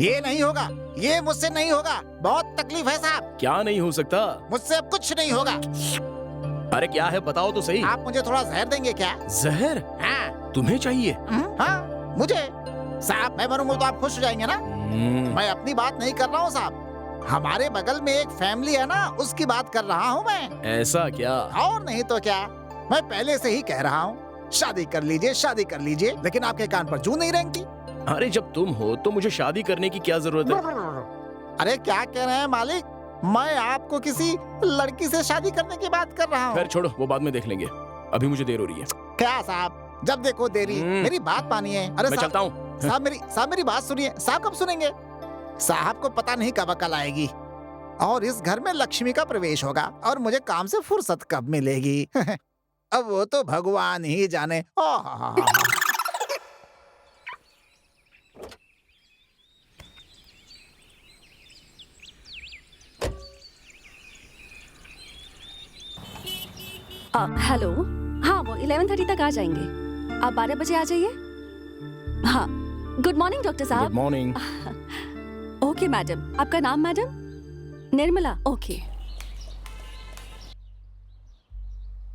ये नहीं होगा, ये मुझसे नहीं होगा। बहुत तकलीफ है साहब। क्या नहीं हो सकता? मुझसे अब कुछ नहीं होगा। अरे क्या है बताओ तो सही। आप मुझे थोड़ा जहर देंगे क्या? जहर? हाँ। तुम्हें चाहिए? हाँ, मुझे। साहब मैं मरूंगा तो आप खुश हो जाएंगे ना? मैं अपनी बात नहीं कर रहा हूँ साहब, हमारे बगल में एक फैमिली है ना, उसकी बात कर रहा हूँ मैं। ऐसा क्या? और नहीं तो क्या, मैं पहले से ही कह रहा हूँ शादी कर लीजिए, शादी कर लीजिए, लेकिन आपके कान पर जूं नहीं रेंगती। अरे जब तुम हो तो मुझे शादी करने की क्या जरूरत है? अरे क्या कह रहे हैं मालिक, मैं आपको किसी लड़की से शादी करने की बात कर रहा हूँ। खैर छोड़ो, वो बाद में देख लेंगे, अभी मुझे देर हो रही है। क्या साहब, जब देखो देरी। मेरी बात मानिए। अरे मैं चलता हूँ। साहब मेरी बात सुनिए। साहब कब सुनेंगे? साहब को पता नहीं कब अकल आएगी और इस घर में लक्ष्मी का प्रवेश होगा और मुझे काम से फुर्सत कब मिलेगी। अब वो तो भगवान ही जाने। हेलो। हाँ, वो 11:30 तक आ जाएंगे। आप 12 बजे आ जाइए। हाँ, गुड मॉर्निंग डॉक्टर साहब। Good morning. ओके मैडम, आपका नाम मैडम? निर्मला। ओके।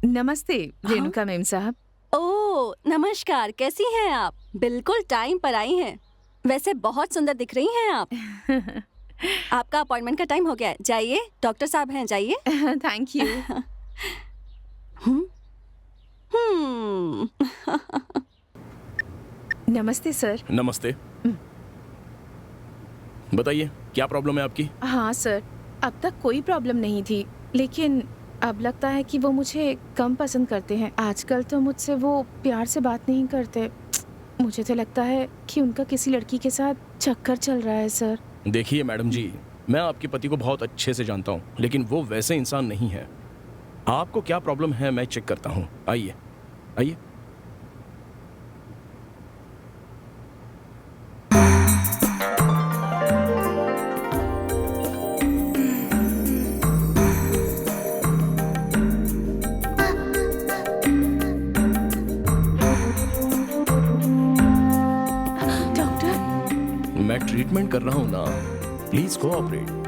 नमस्ते रेणुका मैम साहब। ओह नमस्कार, कैसी हैं आप? बिल्कुल टाइम पर आई हैं। वैसे बहुत सुंदर दिख रही हैं आप। आपका अपॉइंटमेंट का टाइम हो गया है, जाइए। डॉक्टर साहब हैं, जाइए। Thank you. नमस्ते सर। नमस्ते। बताइए क्या प्रॉब्लम है आपकी? हाँ सर, अब तक कोई प्रॉब्लम नहीं थी, लेकिन अब लगता है कि वो मुझे कम पसंद करते हैं। आजकल तो मुझसे वो प्यार से बात नहीं करते। मुझे तो लगता है कि उनका किसी लड़की के साथ चक्कर चल रहा है सर। देखिए मैडम जी, मैं आपके पति को बहुत अच्छे से जानता हूँ, लेकिन वो वैसे इंसान नहीं है। आपको क्या प्रॉब्लम है मैं चेक करता हूँ। आइए आइए। मैं ट्रीटमेंट कर रहा हूं ना, प्लीज कोऑपरेट।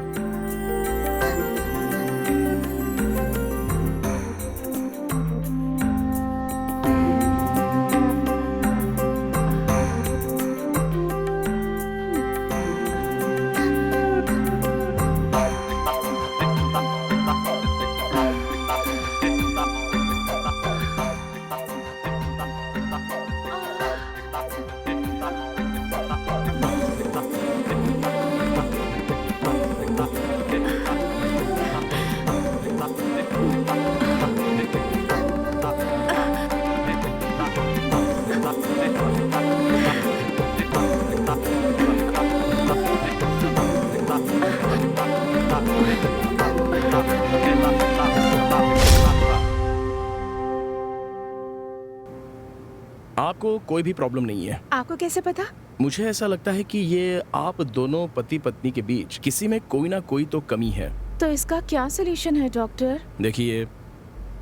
आपको कोई भी प्रॉब्लम नहीं है। आपको कैसे पता? मुझे ऐसा लगता है कि ये आप दोनों पति पत्नी के बीच किसी में कोई ना कोई तो कमी है। तो इसका क्या सोल्यूशन है डॉक्टर? देखिए,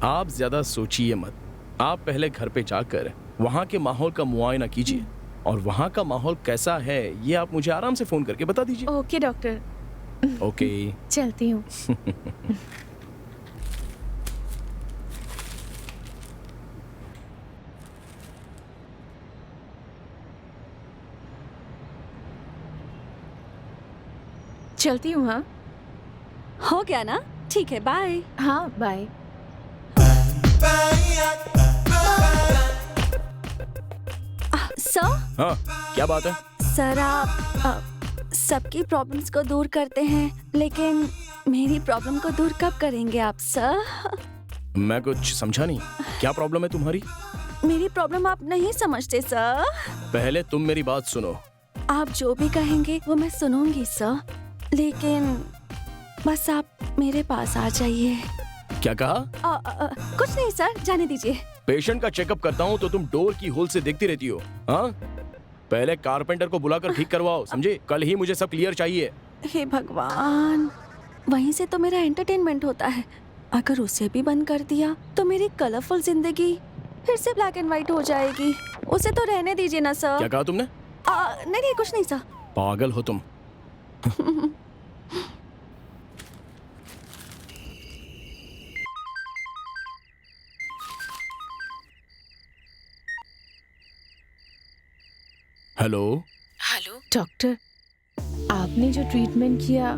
आप ज्यादा सोचिए मत। आप पहले घर पे जाकर वहाँ के माहौल का मुआयना कीजिए और वहाँ का माहौल कैसा है ये आप मुझे आराम से फोन करके बता दीजिए। Okay doctor. ओके। चलती हूँ। चलती हूँ। हाँ हो गया ना? ठीक है, बाय। हाँ बाय। सर? हाँ, क्या बात है? सर आप सबकी प्रॉब्लम्स को दूर करते हैं, लेकिन मेरी प्रॉब्लम को दूर कब करेंगे आप सर? मैं कुछ समझा नहीं। क्या प्रॉब्लम है तुम्हारी? मेरी प्रॉब्लम आप नहीं समझते सर। पहले तुम मेरी बात सुनो। आप जो भी कहेंगे वो मैं सुनूंगी सर, लेकिन बस आप मेरे पास आ जाइए। क्या कहा? कुछ नहीं सर, जाने दीजिए। पेशेंट का चेकअप करता हूँ तो तुम डोर की होल से देखती रहती हो। हाँ, पहले कारपेंटर को बुलाकर ठीक करवाओ, समझे? कल ही मुझे सब क्लियर चाहिए। हे भगवान, वहीं से तो मेरा एंटरटेनमेंट होता है। अगर उसे भी बंद कर दिया तो मेरी कलरफुल जिंदगी फिर से ब्लैक एंड व्हाइट हो जाएगी। उसे तो रहने दीजिए ना सर। क्या कहा तुमने? नहीं कुछ नहीं सर। पागल हो तुम। हेलो। हेलो डॉक्टर, आपने जो ट्रीटमेंट किया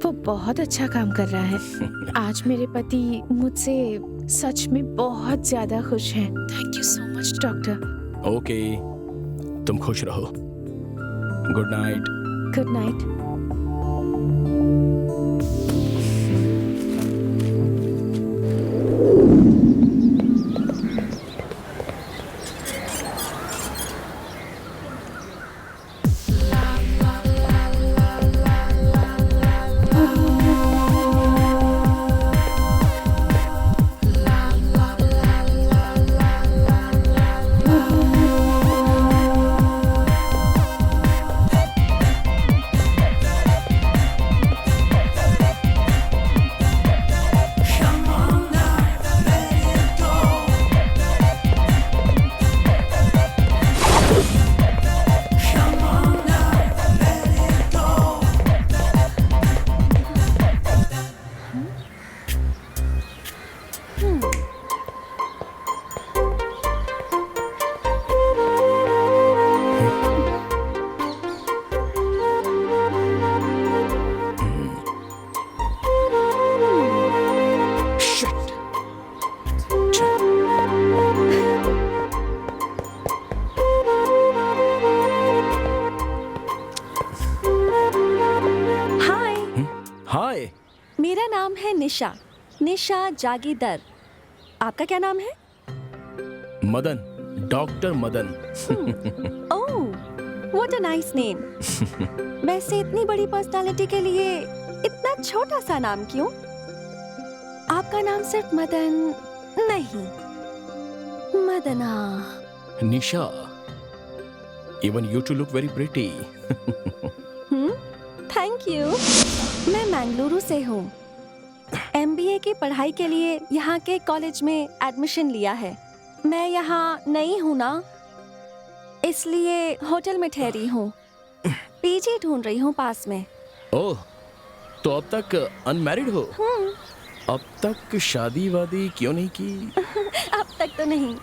वो बहुत अच्छा काम कर रहा है। आज मेरे पति मुझसे सच में बहुत ज्यादा खुश हैं। Thank you so much doctor. Okay, तुम खुश रहो। Good night. Good night. Hi. मेरा नाम है निशा, निशा जागीदर। आपका क्या नाम है? Madan, doctor Madan. Oh, what a nice name. वैसे इतनी बड़ी पर्सनालिटी के लिए इतना छोटा सा नाम क्यों? आपका नाम सिर्फ मदन नहीं, मदना। निशा, even you two look very pretty. Thank you. मैं मैंगलुरु से हूँ। MBA की पढ़ाई के लिए यहाँ के कॉलेज में एडमिशन लिया है। मैं यहाँ नई हूँ ना, इसलिए होटल में ठहरी हूँ। PG ढूंढ रही हूँ पास में। ओह, तो अब तक अनमैरिड हो? अब तक शादी वादी क्यों नहीं की? अब तक तो नहीं।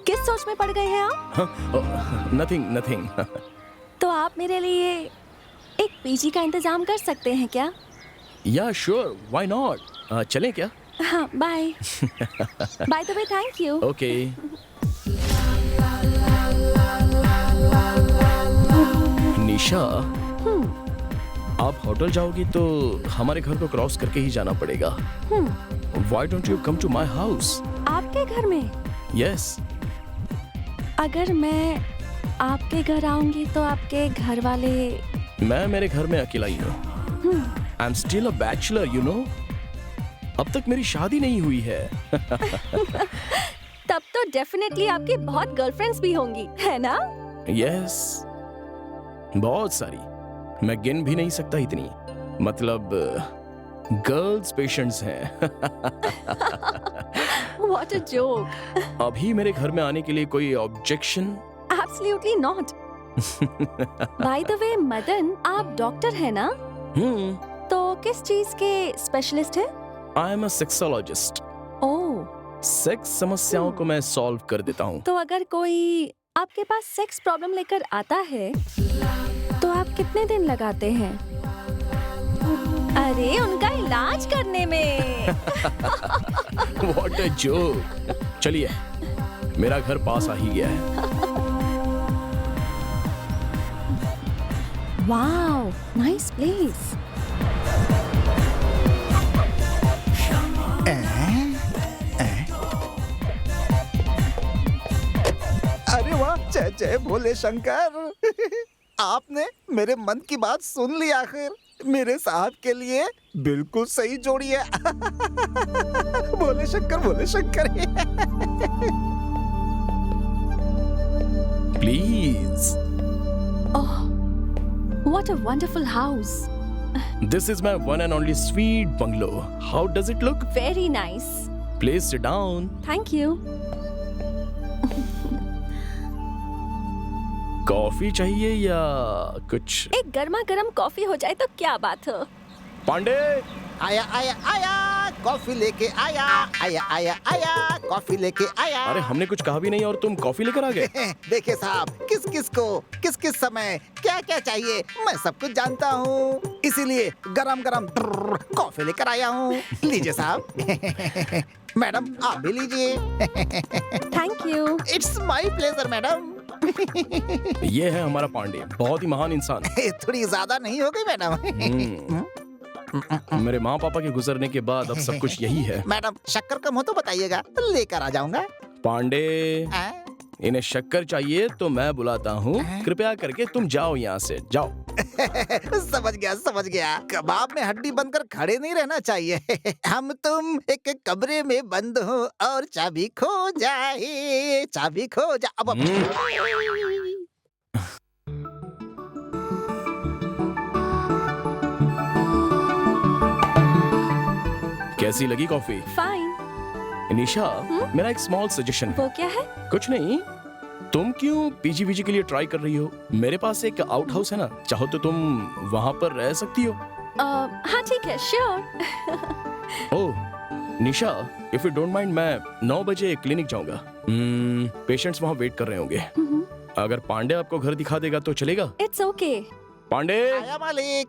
किस सोच में पड़ गए हैं आप? Nothing nothing. तो आप मेरे लिए एक PG का इंतजाम कर सकते हैं क्या? या श्योर, व्हाई नॉट। चलें क्या? हाँ, bye. Bye the way, thank you. Okay. Nisha, आप होटल जाओगी तो हमारे घर को क्रॉस करके ही जाना पड़ेगा। Why don't you come to my house? आपके घर में? Yes. अगर मैं आपके घर आऊंगी तो आपके घर वाले? मैं मेरे घर में अकेला ही हूँ। I'm still a bachelor, you know. अब तक मेरी शादी नहीं हुई है। तब तो डेफिनेटली आपकी बहुत गर्लफ्रेंड्स भी होंगी, है ना? Yes. बहुत सारी, मैं गिन भी नहीं सकता इतनी। मतलब गर्ल्स पेशेंट्स हैं। What a joke. अभी मेरे घर में आने के लिए कोई objection? Absolutely not. By the way, Madan, आप डॉक्टर हैं ना? तो किस चीज के स्पेशलिस्ट हैं? I am a sexologist. Oh, sex समस्याओं को मैं सॉल्व कर देता हूँ। तो अगर कोई आपके पास सेक्स प्रॉब्लम लेकर आता है तो आप कितने दिन लगाते हैं? अरे, उनका इलाज करने में। What a joke. चलिए, मेरा घर पास आ ही गया है। Wow, nice place. अरे वाह, जय जय भोले शंकर। आपने मेरे मन की बात सुन ली आखिर। मेरे साहब के लिए बिल्कुल सही जोड़ी है। Bhole Shankar, Bhole Shankar. Please. Oh, what a wonderful house. This is my one and only sweet bungalow. How does it look? Very nice. Please sit down. Thank you. Coffee चाहिए या कुछ? एक गर्मा गर्म कॉफी हो जाए तो क्या बात हो। पांडे, आया आया आया, कॉफी लेके आया। आया आया आया, कॉफी लेके आया। अरे हमने कुछ कहा भी नहीं और तुम कॉफी लेकर आ गए। देखिए साहब, किस किस को किस किस समय क्या क्या चाहिए मैं सब कुछ जानता हूँ, इसीलिए गरम गरम कॉफी लेकर आया हूँ। लीजिए साहब। मैडम आप भी लीजिए। Thank you. It's my pleasure madam. ये है हमारा पांडे, बहुत ही महान इंसान। थोड़ी ज्यादा नहीं हो गई मैडम? मेरे माँ पापा के गुजरने के बाद अब सब कुछ यही है। मैडम शक्कर कम हो तो बताइएगा, लेकर आ जाऊंगा। पांडे, आ? इन्हें शक्कर चाहिए तो मैं बुलाता हूँ। कृपया करके तुम जाओ यहाँ से, जाओ। समझ गया। कबाब में हड्डी बनकर खड़े नहीं रहना चाहिए। हम तुम एक कमरे में बंद हो और चाबी खो जाए, चाबी खो जा। अब कैसी लगी कॉफी? फाइन। निशा, मेरा एक स्मॉल सजेशन है। वो क्या है? कुछ नहीं, तुम क्यों पीजीवीजी के लिए ट्राई कर रही हो? मेरे पास एक आउट हाउस है ना, चाहो तो तुम वहाँ पर रह सकती हो। हाँ ठीक है, sure. Oh Nisha, if you don't mind, मैं 9 बजे क्लिनिक जाऊंगा। पेशेंट्स वहाँ वेट कर रहे होंगे। अगर पांडे आपको घर दिखा देगा तो चलेगा? It's okay. पांडे, आया मालिक।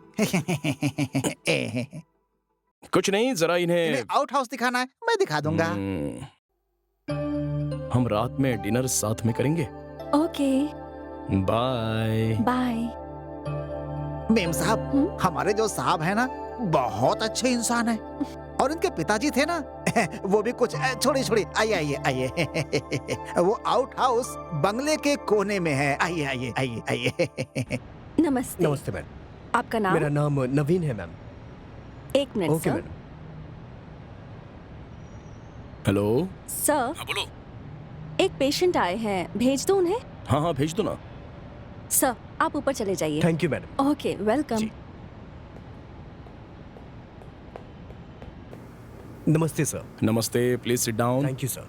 कुछ नहीं, जरा इन्हें इन्हें आउट हाउस दिखाना है, मैं दिखा दूंगा। हम रात में डिनर साथ में करेंगे। Okay, bye. बाय। मेम साहब, हमारे जो साहब है ना, बहुत अच्छे इंसान है। और इनके पिताजी थे ना, वो भी कुछ छोड़िए, आइए आइए आइए। वो आउट हाउस बंगले के कोने में है। आइए आइए आइए आइए। नमस्ते। नमस्ते मैम। आपका नाम? मेरा नाम नवीन है मैम। एक minute okay sir. Madam. Hello. Sir, हाँ बोलो। एक पेशेंट आए हैं, भेज दो उन्हें? हाँ हाँ भेज दो ना। सर आप ऊपर चले जाइए। Thank you madam. Okay, welcome. जी। नमस्ते सर। नमस्ते, please sit down. Thank you sir.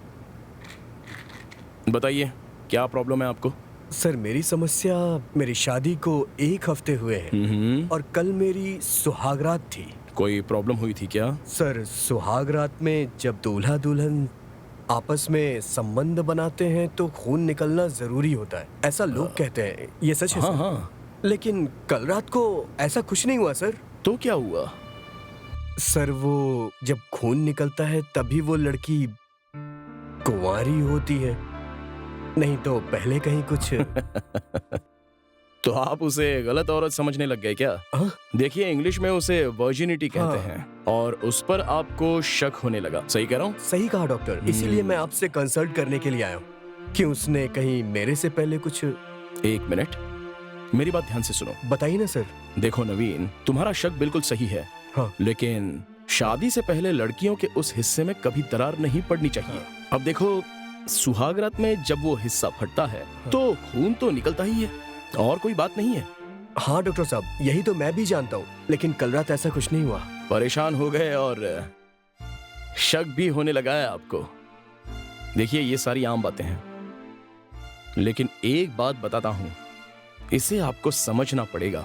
बताइए क्या प्रॉब्लम है आपको? सर मेरी समस्या, मेरी शादी को 1 हफ्ते हुए हैं और कल मेरी सुहागरात थी। कोई प्रॉब्लम हुई थी क्या? सर सुहागरात में जब दूल्हा दुल्हन आपस में संबंध बनाते हैं तो खून निकलना जरूरी होता है, ऐसा लोग कहते हैं। ये सच है हाँ सर? हाँ। लेकिन कल रात को ऐसा कुछ नहीं हुआ सर। तो क्या हुआ? सर वो जब खून निकलता है तभी वो लड़की कुंवारी होती है, नहीं तो पहले कहीं कुछ। तो आप उसे गलत औरत समझने लग गए क्या? हाँ? देखिए इंग्लिश में उसे वर्जिनिटी कहते हाँ। हैं और उस पर आपको शक होने लगा। सही कह रहा हूँ? सही कहा डॉक्टर, इसीलिए मैं आपसे कंसल्ट करने के लिए आया हूँ कि उसने कहीं मेरे से पहले कुछ। 1 मिनट, मेरी बात ध्यान से सुनो। बताइए ना सर। देखो नवीन, तुम्हारा शक बिल्कुल सही है। हाँ। लेकिन शादी से पहले लड़कियों के उस हिस्से में कभी दरार नहीं पड़नी चाहिए। अब देखो, सुहागरात में जब वो हिस्सा फटता है तो खून तो निकलता ही है और कोई बात नहीं है। हाँ डॉक्टर साहब, यही तो मैं भी जानता हूँ, लेकिन कल रात ऐसा कुछ नहीं हुआ। परेशान हो गए और शक भी होने लगा है आपको। देखिए ये सारी आम बातें हैं, लेकिन एक बात बताता हूं, इसे आपको समझना पड़ेगा।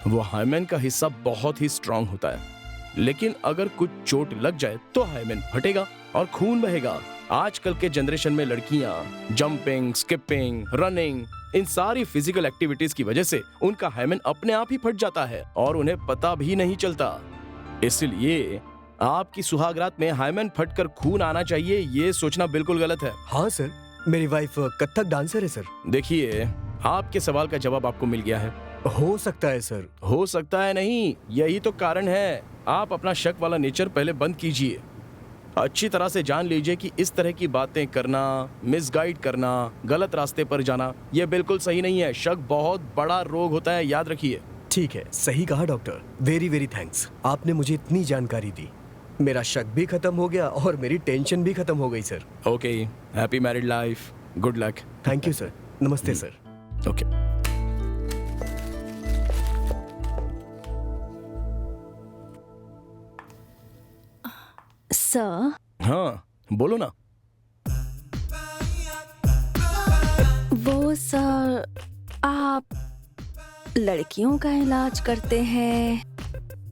वो हाइमेन का हिस्सा बहुत ही स्ट्रांग होता है, लेकिन अगर कुछ चोट लग जाए तो हाइमेन फटेगा और खून बहेगा। आजकल के जनरेशन में लड़कियां जंपिंग, स्किपिंग, रनिंग, इन सारी फिजिकल एक्टिविटीज की वजह से उनका हाइमेन अपने आप ही फट जाता है और उन्हें पता भी नहीं चलता। इसलिए आपकी सुहागरात में हाइमेन फटकर खून आना चाहिए, ये सोचना बिल्कुल गलत है। हाँ सर, मेरी वाइफ कथक डांसर है सर। देखिए, आपके सवाल का जवाब आपको मिल गया है। हो सकता है सर। हो सकता है नहीं, यही तो कारण है। आप अपना शक वाला नेचर पहले बंद कीजिए। अच्छी तरह से जान लीजिए कि इस तरह की बातें करना, मिसगाइड करना, गलत रास्ते पर जाना, यह बिल्कुल सही नहीं है। शक बहुत बड़ा रोग होता है, याद रखिए। ठीक है, सही कहा डॉक्टर। वेरी वेरी थैंक्स, आपने मुझे इतनी जानकारी दी। मेरा शक भी खत्म हो गया और मेरी टेंशन भी खत्म हो गई sir. Okay, happy married life, good luck. Thank you sir. नमस्ते सर। ओके। सर, हाँ बोलो ना। वो तो सर, आप लड़कियों का इलाज करते हैं,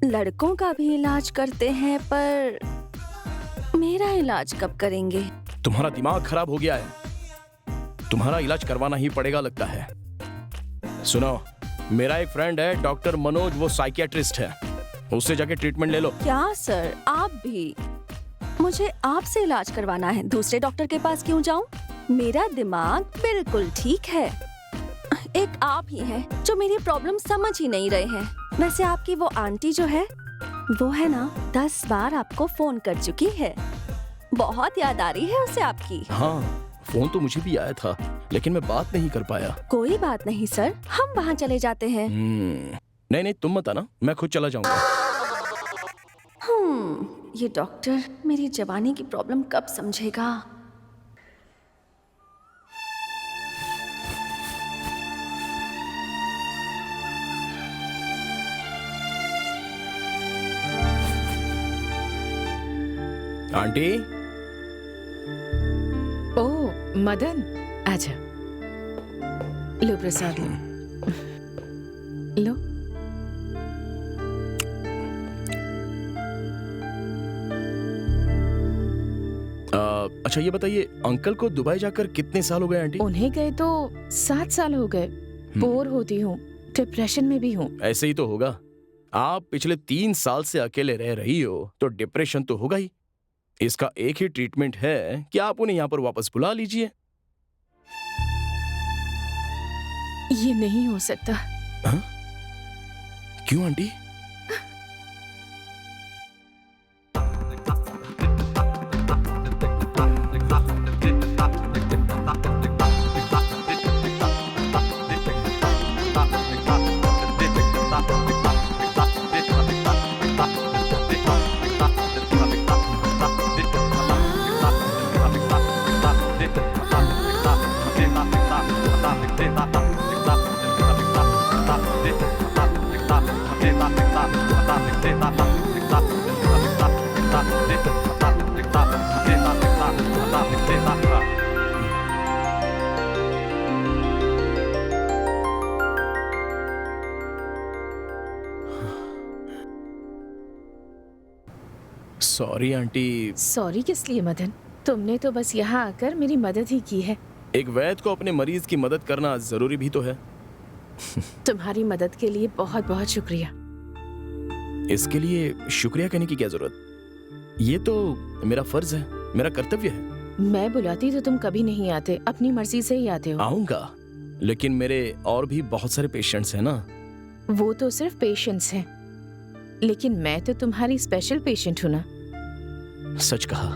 लड़कों का भी इलाज करते हैं, पर मेरा इलाज कब करेंगे? तुम्हारा दिमाग खराब हो गया है, तुम्हारा इलाज करवाना ही पड़ेगा लगता है। सुनो, मेरा एक फ्रेंड है डॉक्टर मनोज, वो साइकियाट्रिस्ट है, उससे जाके ट्रीटमेंट ले लो। क्या सर, आप भी? मुझे आपसे इलाज करवाना है, दूसरे डॉक्टर के पास क्यों जाऊं? मेरा दिमाग बिल्कुल ठीक है। एक आप ही हैं जो मेरी प्रॉब्लम समझ ही नहीं रहे हैं। वैसे आपकी वो आंटी जो है, वो है ना, 10 बार आपको फोन कर चुकी है। बहुत याद आ रही है उसे आपकी। हाँ, फोन तो मुझे भी आया था, लेकिन मैं बात नहीं कर पाया। कोई बात नहीं सर, हम वहाँ चले जाते हैं। नहीं नहीं, तुम मत आना, मैं खुद चला जाऊंगा। ये डॉक्टर मेरी जवानी की प्रॉब्लम कब समझेगा? आंटी, ओह मदन, आजा। लो प्रसाद लो। लो। अच्छा ये बताइए, अंकल को दुबई जाकर कितने साल हो गए आंटी? उन्हें गए तो 7 साल हो गए। बोर होती हूँ, डिप्रेशन में भी हूँ। ऐसे ही तो होगा, आप पिछले 3 साल से अकेले रह रही हो तो डिप्रेशन तो होगा ही। इसका एक ही ट्रीटमेंट है कि आप उन्हें यहाँ पर वापस बुला लीजिए। ये नहीं हो सकता। हाँ? क्यों आंटी? Sorry aunty. सॉरी किस लिए मदन? तुमने तो बस यहाँ आकर मेरी मदद ही की है। एक वैद्य को अपने मरीज की मदद करना जरूरी भी तो है। तुम्हारी मदद के लिए बहुत बहुत शुक्रिया। इसके लिए शुक्रिया कहने की क्या जरूरत? ये तो मेरा फर्ज है, मेरा कर्तव्य है। मैं बुलाती तो तुम कभी नहीं आते, अपनी मर्जी से ही आते हो। आऊंगा, लेकिन मेरे और भी बहुत सारे पेशेंट्स हैं ना। वो तो सिर्फ पेशेंट्स हैं, लेकिन मैं तो तुम्हारी स्पेशल पेशेंट हूँ ना। सच कहा,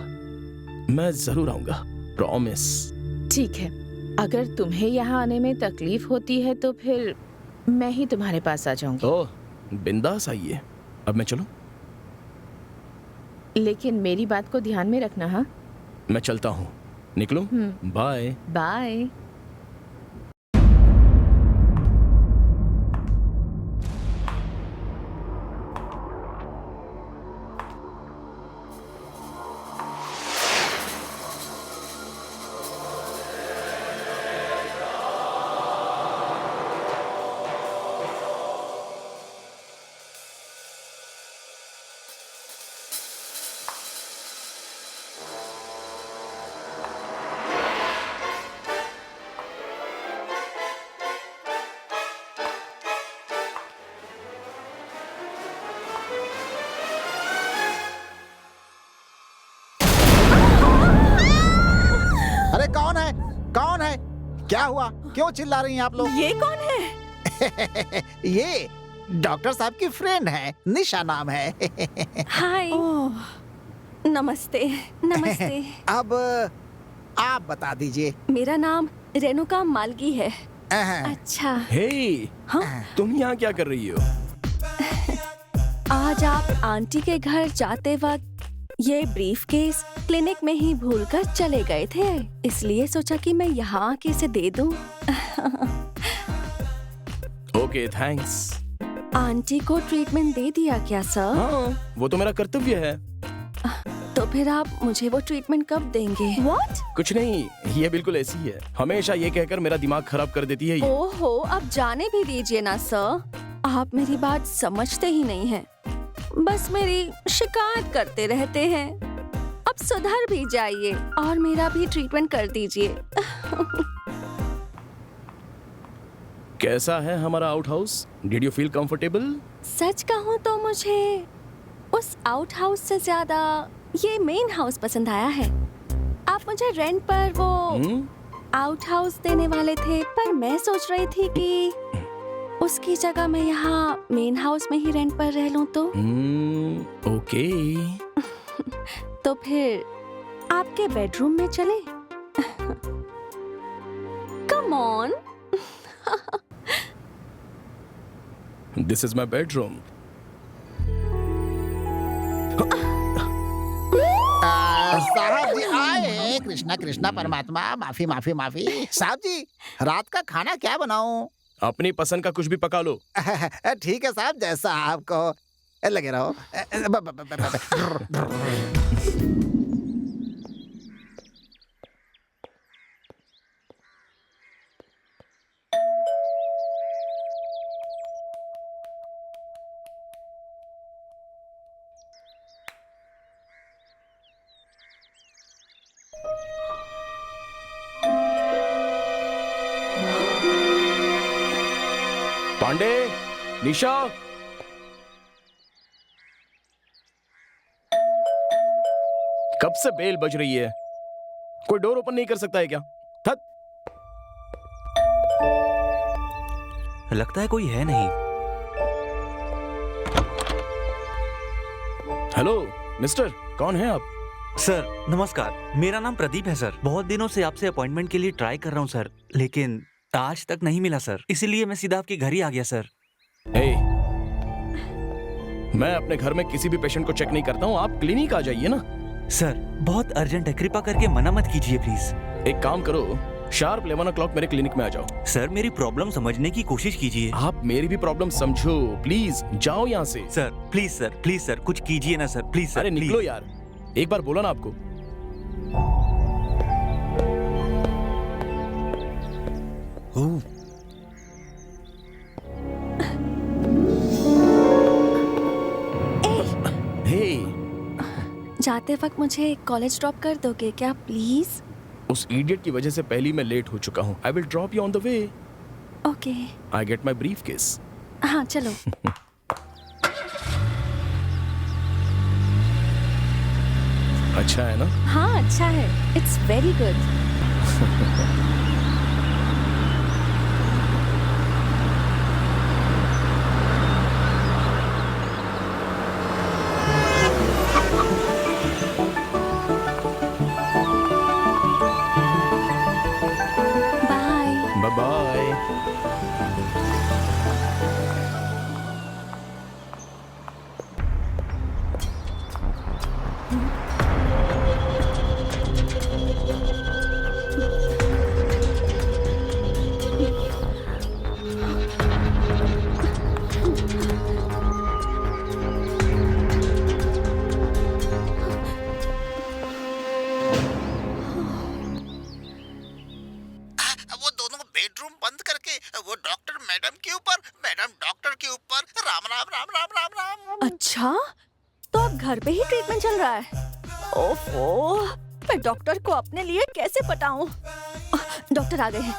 मैं जरूर आऊंगा, प्रॉमिस। ठीक है, अगर तुम्हें यहाँ आने में तकलीफ होती है तो फिर मैं ही तुम्हारे पास आ जाऊंगी। ओह, बिंदास आइए। अब मैं चलूं? लेकिन मेरी बात को ध्यान में रखना। हाँ, मैं चलता हूँ, निकलूं? बाय। बाय। अरे कौन है? कौन है? क्या हुआ? क्यों चिल्ला रही हैं आप लोग? ये कौन है? ये डॉक्टर साहब की फ्रेंड है, निशा नाम है। हाय। ओह, नमस्ते। नमस्ते। अब आप बता दीजिए। मेरा नाम रेणुका मालगी है। अहं, अच्छा, हे, हाँ? तुम यहाँ क्या कर रही हो? आज आप आंटी के घर जाते वक्त ये ब्रीफकेस क्लिनिक में ही भूलकर चले गए थे, इसलिए सोचा कि मैं यहाँ आके इसे दे दूं। Okay, thanks. आंटी को ट्रीटमेंट दे दिया क्या सर? हाँ, वो तो मेरा कर्तव्य है। तो फिर आप मुझे वो ट्रीटमेंट कब देंगे? What? कुछ नहीं, ये बिल्कुल ऐसी ही है। हमेशा ये कहकर मेरा दिमाग खराब कर देती है ये। ओहो, अब जाने भी दीजिए ना सर। आप मेरी बात समझते ही नहीं हैं। बस मेरी शिकायत करते रहते हैं। अब सुधर भी जाइए और मेरा भी ट्रीटमेंट कर दीजिए। कैसा है हमारा out house? Did you feel comfortable? सच कहूँ तो मुझे उस आउट हाउस से ज्यादा ये मेन हाउस पसंद आया है। आप मुझे रेंट पर वो आउट हाउस देने वाले थे, पर मैं सोच रही थी कि उसकी जगह मैं यहाँ मेन हाउस में ही रेंट पर रह लूँ तो? ओके। तो फिर आपके बेडरूम में चले? Come on. This is my bedroom. साहब जी आए। कृष्णा कृष्णा परमात्मा, माफी माफी माफी। साहब जी, रात का खाना क्या बनाऊं? अपनी पसंद का कुछ भी पका लो। ठीक है साहब, जैसा आपको लगे रहो। पांडे, निशा, कब से बेल बज रही है? कोई डोर ओपन नहीं कर सकता है क्या? थक। लगता है कोई है नहीं। हेलो मिस्टर, कौन है आप? सर नमस्कार, मेरा नाम प्रदीप है सर। बहुत दिनों से आपसे अपॉइंटमेंट के लिए ट्राई कर रहा हूँ सर, लेकिन आज तक नहीं मिला सर, इसीलिए मैं सीधा आपके घर ही आ गया सर। हे, मैं अपने घर में किसी भी पेशेंट को चेक नहीं करता हूँ। आप क्लिनिक आ जाइए ना। सर बहुत अर्जेंट है, कृपा करके मना मत कीजिए प्लीज। एक काम करो, शार्प 11 o'clock मेरे क्लिनिक में आ जाओ। सर मेरी प्रॉब्लम समझने की कोशिश कीजिए। आप मेरी भी प्रॉब्लम समझो, प्लीज जाओ यहाँ से। सर प्लीज सर कुछ कीजिए ना सर, प्लीज सर। अरे निकलो यार, एक बार बोला ना आपको। हे, जाते वक्त मुझे कॉलेज ड्रॉप कर दोगे क्या प्लीज? उस इडियट की वजह से पहले मैं लेट हो चुका हूँ। I will drop you on the way. Okay. I get my briefcase. हाँ चलो। अच्छा है ना? हाँ अच्छा है, it's very good. Bye. Bye bye. वो दोनों बेडरूम बंद करके वो डॉक्टर मैडम के ऊपर, मैडम डॉक्टर के ऊपर। राम राम राम राम राम राम। अच्छा, तो अब घर पे ही ट्रीटमेंट चल रहा है? ओफो, मैं डॉक्टर को अपने लिए कैसे पटाऊं? डॉक्टर आ गए हैं।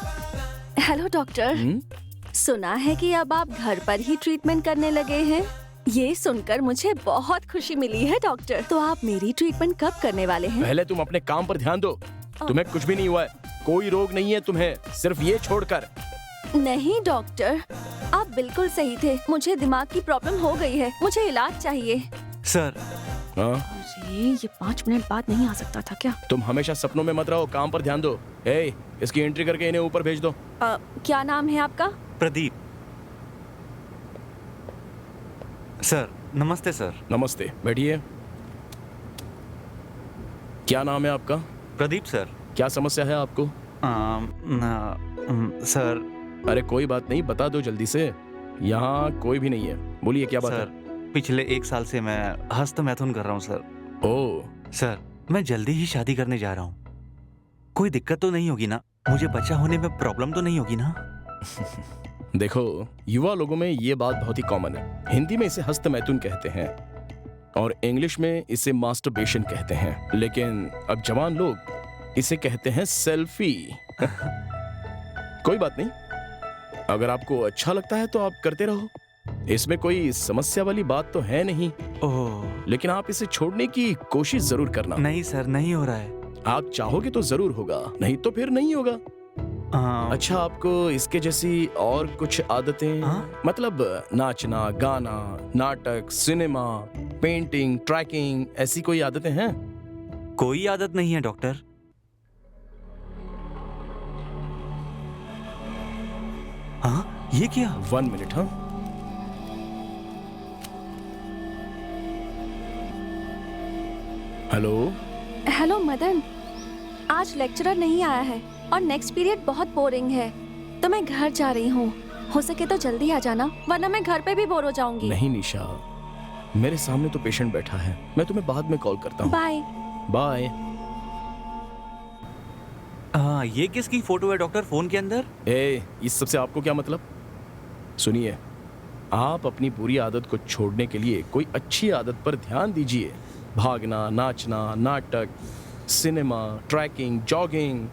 हेलो डॉक्टर, सुना है कि अब आप घर पर ही ट्रीटमेंट करने लगे हैं। ये सुनकर मुझे बहुत खुशी मिली है डॉक्टर। तो आप मेरी ट्रीटमेंट कब करने वाले हैं? पहले तुम अपने काम पर ध्यान दो। तुम्हें कुछ भी नहीं हुआ है, कोई रोग नहीं है तुम्हें, सिर्फ ये छोड़कर। नहीं डॉक्टर, आप बिल्कुल सही थे। मुझे दिमाग की प्रॉब्लम हो गई है, मुझे इलाज चाहिए। सर हाँ? अरे ये 5 मिनट बाद नहीं आ सकता था क्या? तुम हमेशा सपनों में मत रहो, काम पर ध्यान दो। ए, इसकी एंट्री करके इन्हें ऊपर भेज दो। क्या नाम है आपका? प्रदीप। सर नमस्ते सर। नमस्ते, बैठिए। क्या नाम है आपका? प्रदीप सर। क्या समस्या है आपको? सर अरे कोई बात नहीं, बता दो जल्दी से। यहाँ कोई भी नहीं है, बोलिए क्या बात है? सर पिछले 1 साल से मैं हस्त मैथुन कर रहा हूँ सर। ओह, सर, मैं जल्दी ही शादी करने जा रहा हूँ। कोई दिक्कत तो नहीं होगी ना? मुझे बच्चा होने में प्रॉब्लम तो नहीं होगी ना? देखो, युवा लोगों में ये बात बहुत ही कॉमन है। हिंदी में इसे हस्तमैथुन कहते हैं और इंग्लिश में इसे मास्टरबेशन कहते हैं, लेकिन अब जवान लोग इसे कहते हैं सेल्फी। कोई बात नहीं, अगर आपको अच्छा लगता है तो आप करते रहो, इसमें कोई समस्या वाली बात तो है नहीं। ओह, लेकिन आप इसे छोड़ने की कोशिश जरूर करना। नहीं सर, नहीं हो रहा है। आप चाहोगे तो जरूर होगा, नहीं तो फिर नहीं होगा। अच्छा, आपको इसके जैसी और कुछ आदतें, हाँ? मतलब नाचना, गाना, नाटक, सिनेमा, पेंटिंग, ट्रैकिंग, ऐसी कोई आदतें हैं? कोई आदत नहीं है डॉक्टर। हाँ, ये क्या? 1 मिनट। हाँ, हेलो। हेलो मदन, आज लेक्चरर नहीं आया है और नेक्स्ट पीरियड बहुत बोरिंग है, तो मैं घर जा रही हूँ। हो सके तो जल्दी आ जाना, वरना मैं घर पे भी बोर हो जाऊंगी। नहीं निशा, मेरे सामने तो पेशेंट बैठा है, मैं तुम्हें बाद में कॉल करता हूँ। बाय। बाय। हाँ, ये किसकी फोटो है डॉक्टर फोन के अंदर? इस सबसे आपको क्या मतलब? सुनिए, आप अपनी बुरी आदत को छोड़ने के लिए कोई अच्छी आदत पर ध्यान दीजिए। भागना, नाचना, नाटक, सिनेमा, ट्रैकिंग, जॉगिंग,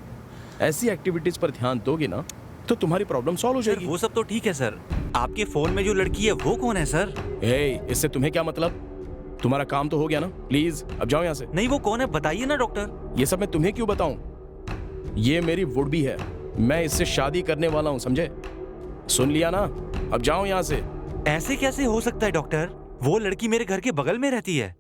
ऐसी एक्टिविटीज पर ध्यान दोगे ना तो तुम्हारी प्रॉब्लम सॉल्व हो सर, जाएगी। वो सब तो ठीक है सर। आपके फोन में जो लड़की है वो कौन है सर? इससे तुम्हें क्या मतलब? तुम्हारा काम तो हो गया ना, प्लीज अब जाओ यहाँ से। नहीं, वो कौन है बताइए ना डॉक्टर। ये सब मैं तुम्हें क्यों बताऊं? ये मेरी वुड भी है, मैं इससे शादी करने वाला हूँ, समझे? सुन लिया ना, अब जाओ यहाँ से। ऐसे कैसे हो सकता है डॉक्टर? वो लड़की मेरे घर के बगल में रहती है,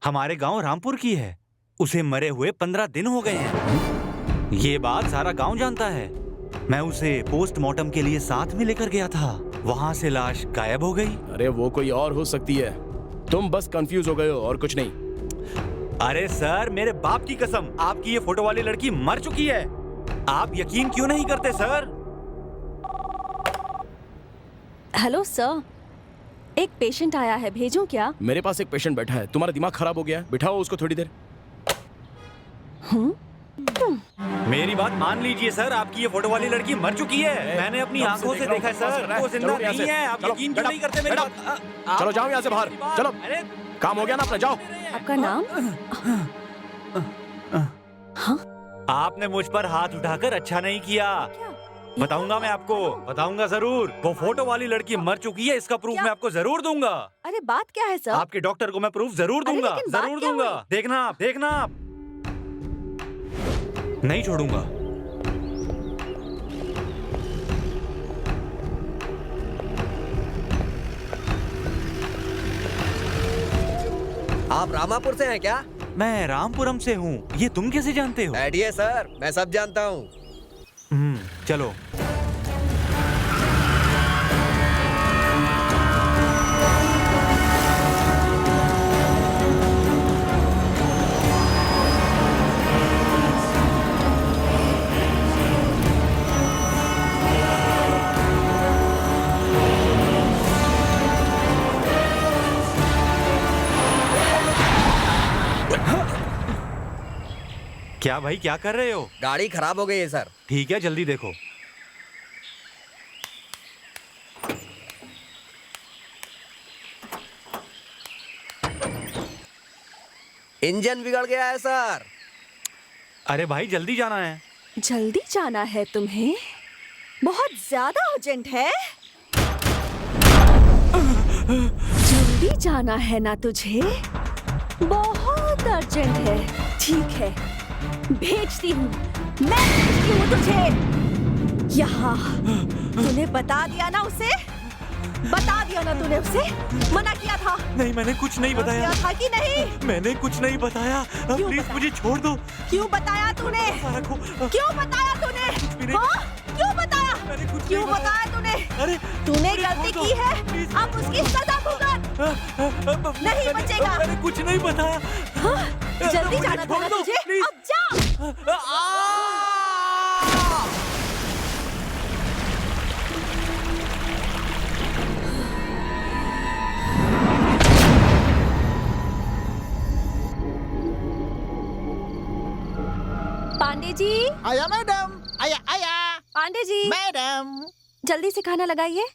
हमारे गांव रामपुर की है। उसे मरे हुए 15 दिन हो गए हैं। ये बात सारा गांव जानता है। मैं उसे पोस्टमार्टम के लिए साथ में लेकर गया था, वहां से लाश गायब हो गई। अरे वो कोई और हो सकती है, तुम बस कंफ्यूज हो गए हो और कुछ नहीं। अरे सर, मेरे बाप की कसम, आपकी ये फोटो वाली लड़की मर चुकी है। आप यकीन क्यों नहीं करते सर? हेलो सर, एक पेशेंट आया है, भेजूं क्या? मेरे पास एक पेशेंट बैठा है, तुम्हारा दिमाग खराब हो गया है, बिठाओ उसको थोड़ी देर। मेरी बात मान लीजिए सर, आपकी ये फोटो वाली लड़की मर चुकी है। मैंने अपनी आंखों से देखा है सर, वो जिंदा नहीं है। आप यकीन क्यों नहीं करते मेरी बात? चलो जाओ यहाँ से बाहर, चलो। अरे काम हो गया ना अपना, जाओ। आपका नाम? हाँ? आपने मुझ पर हाथ उठाकर अच्छा नहीं किया। बताऊंगा, मैं आपको बताऊंगा जरूर। वो फोटो वाली लड़की मर चुकी है, इसका प्रूफ मैं आपको जरूर दूंगा। अरे बात क्या है सर? आपके डॉक्टर को मैं प्रूफ जरूर अरे दूंगा, लेकिन बात जरूर क्या दूंगा। हुई? देखना आप, देखना आप। नहीं छोड़ूंगा। आप रामापुर से हैं क्या? मैं रामपुरम से हूँ, ये तुम कैसे जानते हो? बैठिए सर, मैं सब जानता हूँ। चलो। क्या भाई, क्या कर रहे हो? गाड़ी खराब हो गई है सर। ठीक है, जल्दी देखो। इंजन बिगड़ गया है सर। अरे भाई, जल्दी जाना है। जल्दी जाना है तुम्हें? बहुत ज्यादा अर्जेंट है? जल्दी जाना है ना तुझे? बहुत अर्जेंट है। ठीक है, भेजती हूँ, मैं भेजती हूँ तुझे यहाँ। तूने बता दिया ना उसे? बता दिया ना तूने उसे? मना किया था? नहीं, मैंने कुछ नहीं बताया। किया था कि नहीं? मैंने कुछ नहीं बताया। क्यों प्लीज बताया? मुझे छोड़ दो। क्यों बताया तूने? रखो। क्यों बताया तूने? नहीं। हाँ? क्यों बताया? मैंने कुछ क्यों नहीं बताया तूने? अरे तूने मुझे गलती छोड़ की दो। है, प्लीज। अब उसकी सजा भुगत। नहीं बचेगा। मैंने कुछ नहीं बताया। हाँ? जल्दी मुझे जाना था छोड़ ना दो, तुझे? प्लीज। अब जा। पांडे जी, आया मैडम, आया आया पांडे जी, मैडम। जल्दी से खाना लगाइए।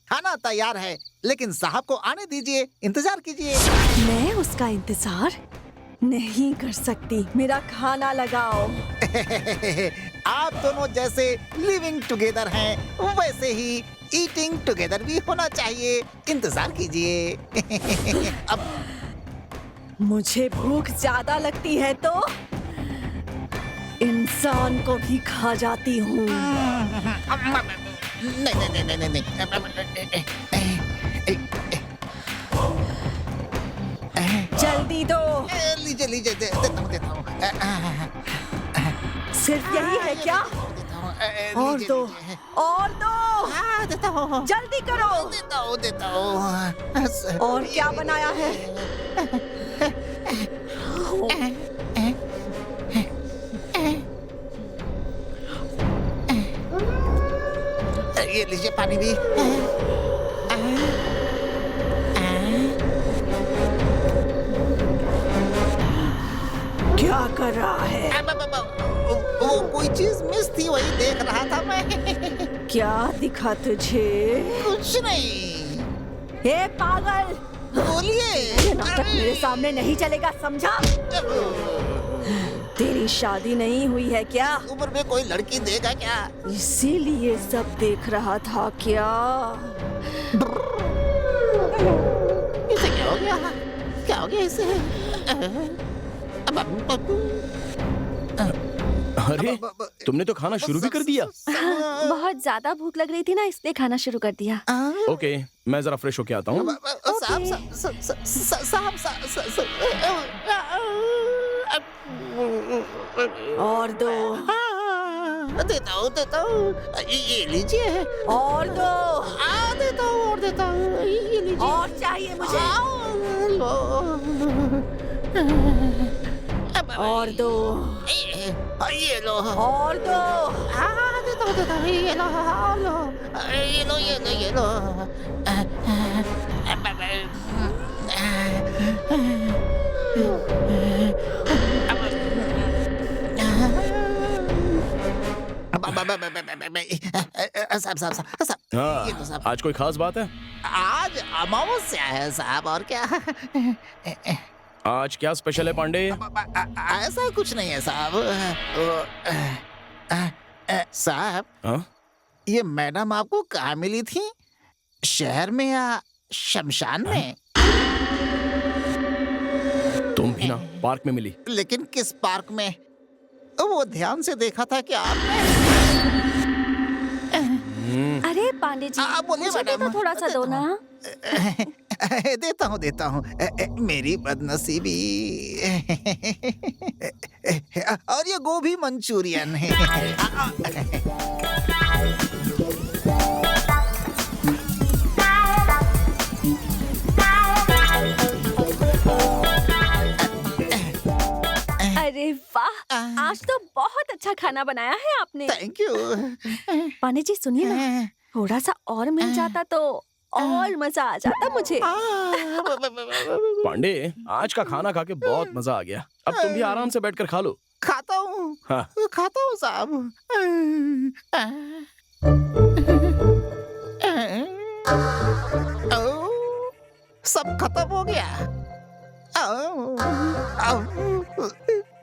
खाना तैयार है, लेकिन साहब को आने दीजिए, इंतजार कीजिए। मैं उसका इंतजार नहीं कर सकती। मेरा खाना लगाओ। आप दोनों जैसे लिविंग टुगेदर हैं, वैसे ही ईटिंग टुगेदर भी होना चाहिए। इंतजार कीजिए। अब मुझे भूख ज्यादा लगती है तो इंसान को भी खा जाती हूँ। नहीं नहीं नहीं नहीं नहीं। जल्दी दो। लीजिए लीजिए, देता हूँ। सिर्फ यही है क्या? और लीजिए, दो, लीजिए। और दो। हाँ, देता हूँ। जल्दी करो। देता हूँ। और क्या बनाया है? ये लीजिए पानी भी। क्या कर रहा है? वो कोई चीज मिस थी, वही देख रहा था मैं। क्या दिखा तुझे? कुछ नहीं। हे पागल, बोलिए। ये नाटक मेरे सामने नहीं चलेगा, समझा? तेरी शादी नहीं हुई है क्या? उम्र में कोई लड़की देगा क्या? इसीलिए सब देख रहा था क्या? इसे क्या हो गया? क्या हो गया इसे? अरे तुमने तो खाना शुरू भी कर दिया। बहुत ज्यादा भूख लग रही थी ना, इसलिए खाना शुरू कर दिया। ओके, मैं जरा फ्रेश होके आता हूँ। और दो, देता हूँ। ये लीजिए। और दो, देता हूँ। ये लीजिए। और चाहिए मुझे। और दो, ये लो। और दो। देता हूँ। ये लो। ये लो। साहब, हाँ, ये लो साहब। आज कोई खास बात है? आज अमावस्या है साहब, और क्या? आज क्या स्पेशल है पांडे? ऐसा कुछ नहीं है साहब। साहब, हाँ? ये मैडम आपको कहाँ मिली थी? शहर में या शमशान में? तुम भी ना पार्क में मिली। लेकिन किस पार्क में? वो ध्यान से देखा था कि आपने। अरे पांडे जी, बोलिए मुझे भी मैडम। तो थोड़ा सा दो ना। देता हूँ। मेरी बदनसीबी। और ये गोभी मंचूरियन है। अरे वाह, आज तो बहुत अच्छा खाना बनाया है आपने। Thank you. पांडे जी सुनिए ना, थोड़ा सा और मिल जाता तो और मजा आ जाता मुझे। पांडे, आज का खाना खा के बहुत मजा आ गया। अब तुम भी आराम से बैठकर खा लो। खाता हूँ। हाँ। खाता हूँ साहब। सब खत्म हो गया।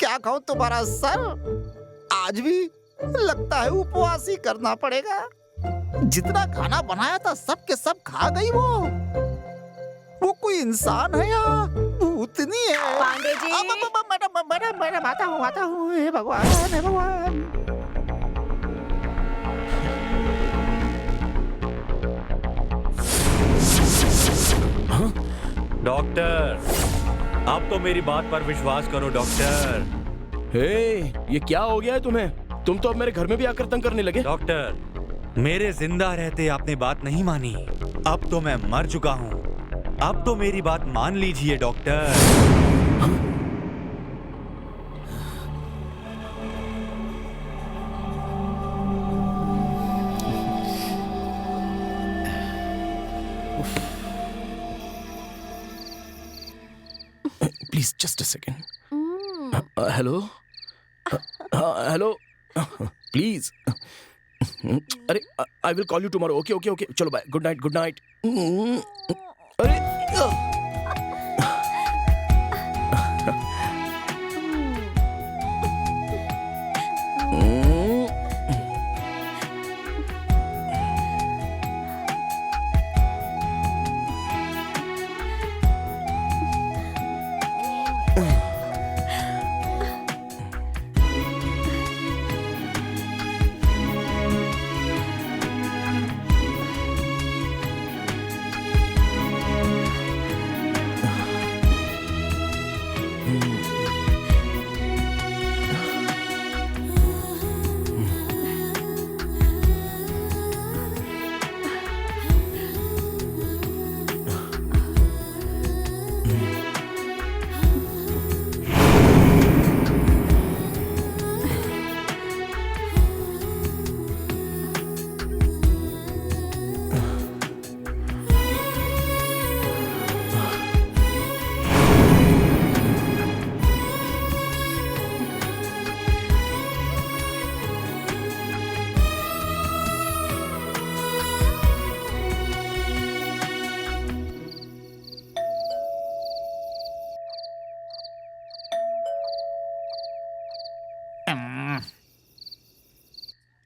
क्या कहूँ तुम्हारा सर, आज भी लगता है उपवास ही करना पड़ेगा। जितना खाना बनाया था सब के सब खा गई वो कोई इंसान है या भूतनी है? पांडे जी। मैडम आता हूँ। हे भगवान, हे भगवान। डॉक्टर, अब तो मेरी बात पर विश्वास करो डॉक्टर। हे, ये क्या हो गया है तुम्हें? तुम तो अब मेरे घर में भी आकर तंग करने लगे। डॉक्टर, मेरे जिंदा रहते आपने बात नहीं मानी। अब तो मैं मर चुका हूँ। अब तो मेरी बात मान लीजिए doctor. Please just a second. Hello. हाँ हेलो प्लीज। अरे I will call you tomorrow. Okay okay okay चलो bye. Good night good night. अरे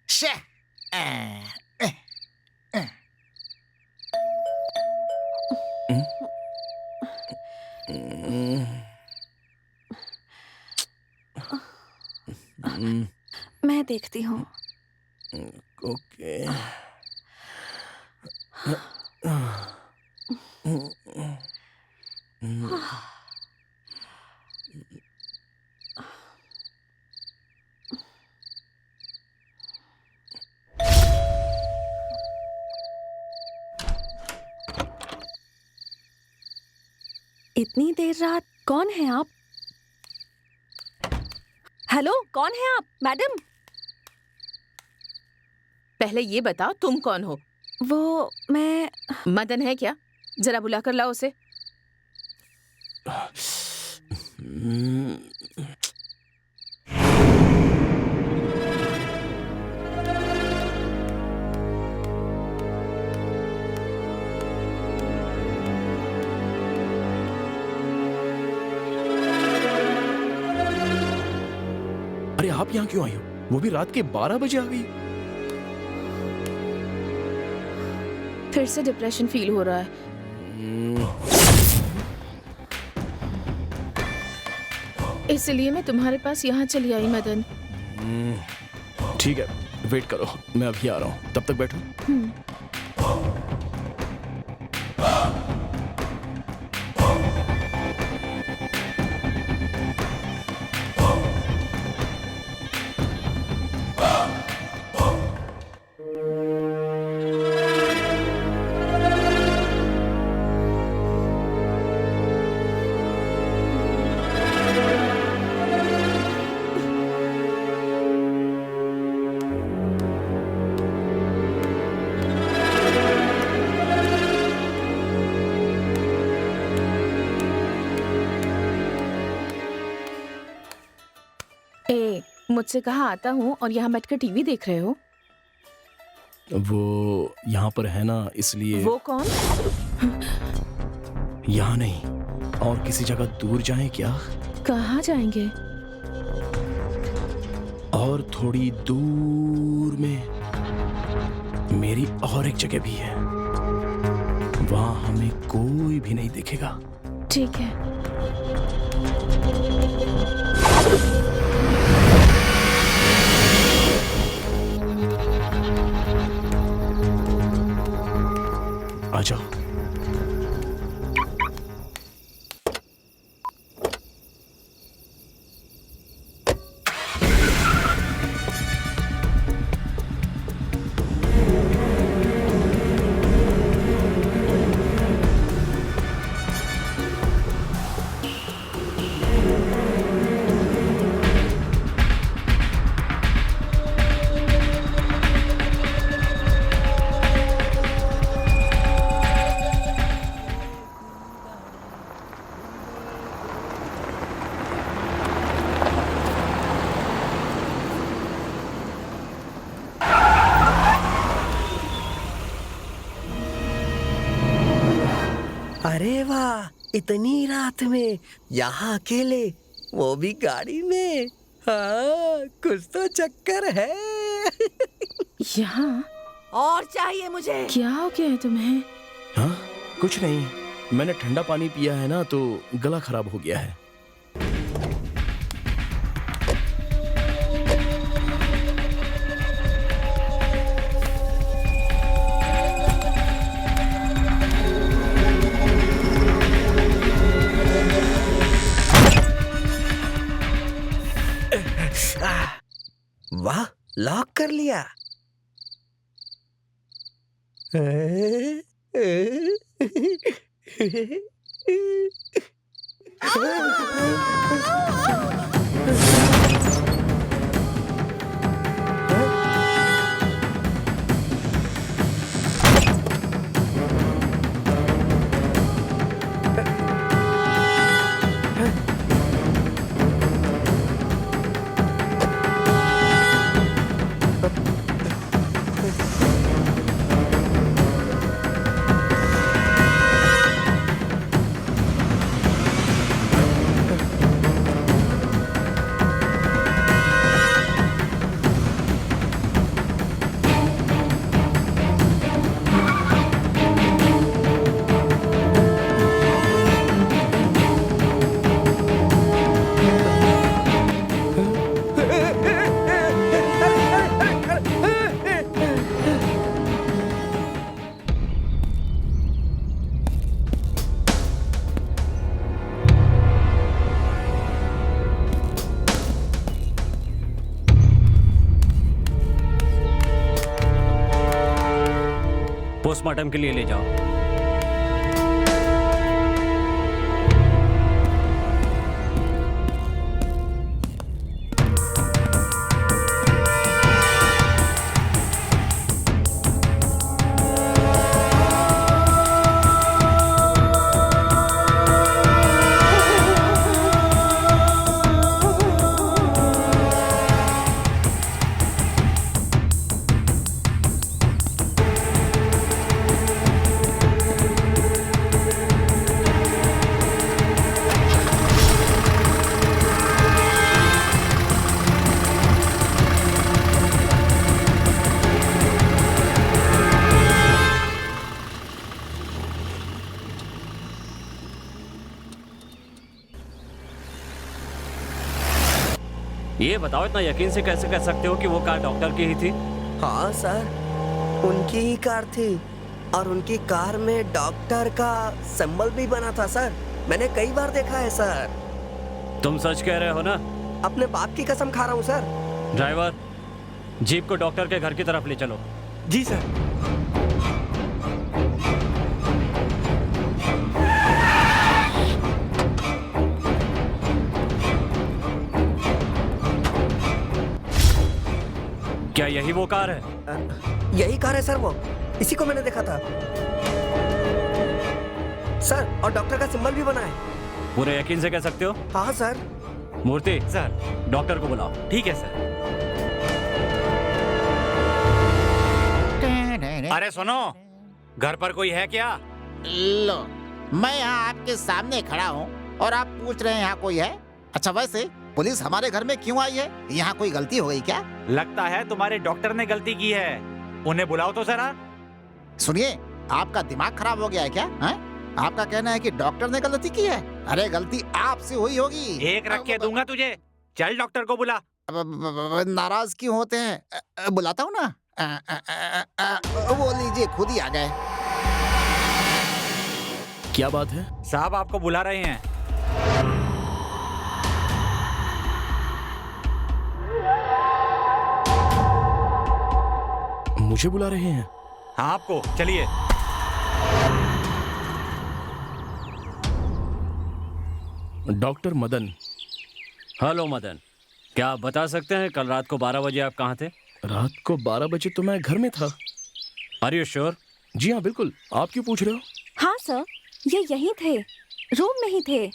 शे मैं देखती हूँ। ओके इतनी देर रात कौन है आप? हेलो, कौन है आप? मैडम। पहले ये बताओ तुम कौन हो? वो मैं मदन है क्या? जरा बुला कर लाओ उसे। अरे आप यहाँ क्यों आई हो? वो भी रात के 12 बजे आ गई। फिर से डिप्रेशन फील हो रहा है। इसलिए मैं तुम्हारे पास यहाँ चली आई मदन। ठीक है वेट करो, मैं अभी आ रहा हूँ, तब तक बैठो। मुझसे कहा आता हूँ और यहाँ बैठकर टीवी देख रहे हो? वो यहाँ पर है ना, इसलिए। वो कौन? यहाँ नहीं, और किसी जगह दूर जाएं क्या? कहाँ जाएंगे? और थोड़ी दूर में मेरी और एक जगह भी है, वहां हमें कोई भी नहीं दिखेगा। ठीक है। आ जाओ। अरे वाह, इतनी रात में यहाँ अकेले, वो भी गाड़ी में। हाँ, कुछ तो चक्कर है। यहाँ और चाहिए मुझे। क्या हो गया है तुम्हें? हाँ, कुछ नहीं, मैंने ठंडा पानी पिया है ना तो गला खराब हो गया है। वाह, लॉक कर लिया। पोस्टमार्टम के लिए ले जाओ। ये बताओ, इतना यकीन से कैसे कह सकते हो कि वो कार डॉक्टर की ही थी? हाँ सर, उनकी ही कार थी और उनकी कार में डॉक्टर का सिंबल भी बना था सर। मैंने कई बार देखा है सर। तुम सच कह रहे हो ना? अपने बाप की कसम खा रहा हूँ सर। ड्राइवर, जीप को डॉक्टर के घर की तरफ ले चलो। जी सर। क्या यही वो कार है? यही कार है सर, वो इसी को मैंने देखा था सर, और डॉक्टर का सिंबल भी बना है। पूरे यकीन से कह सकते हो? हाँ सर। मूर्ति, सर। डॉक्टर को बुलाओ। ठीक है सर। अरे सुनो, घर पर कोई है क्या? लो, मैं यहाँ आपके सामने खड़ा हूँ और आप पूछ रहे हैं यहाँ कोई है? अच्छा, वैसे पुलिस हमारे घर में क्यों आई है? यहाँ कोई गलती हो गई क्या? लगता है तुम्हारे डॉक्टर ने गलती की है। उन्हें बुलाओ तो जरा। सुनिए, आपका दिमाग खराब हो गया है क्या? हैं? आपका कहना है कि डॉक्टर ने गलती की है? अरे गलती आपसे हुई होगी। एक रख के दूंगा तुझे। चल डॉक्टर को बुला। नाराज क्यों होते हैं? बुलाता हूँ ना। वो लीजिए, खुद ही आ गए। क्या बात है? साहब आपको बुला रहे हैं। मुझे बुला रहे हैं? हाँ, आपको। चलिए। डॉक्टर मदन। हेलो मदन, क्या आप बता सकते हैं कल रात को 12 बजे आप कहाँ थे? रात को 12 बजे तो मैं घर में था। Are you sure? जी हाँ, बिल्कुल। आप क्यों पूछ रहे हो? हाँ सर, ये यहीं थे, रूम में ही थे।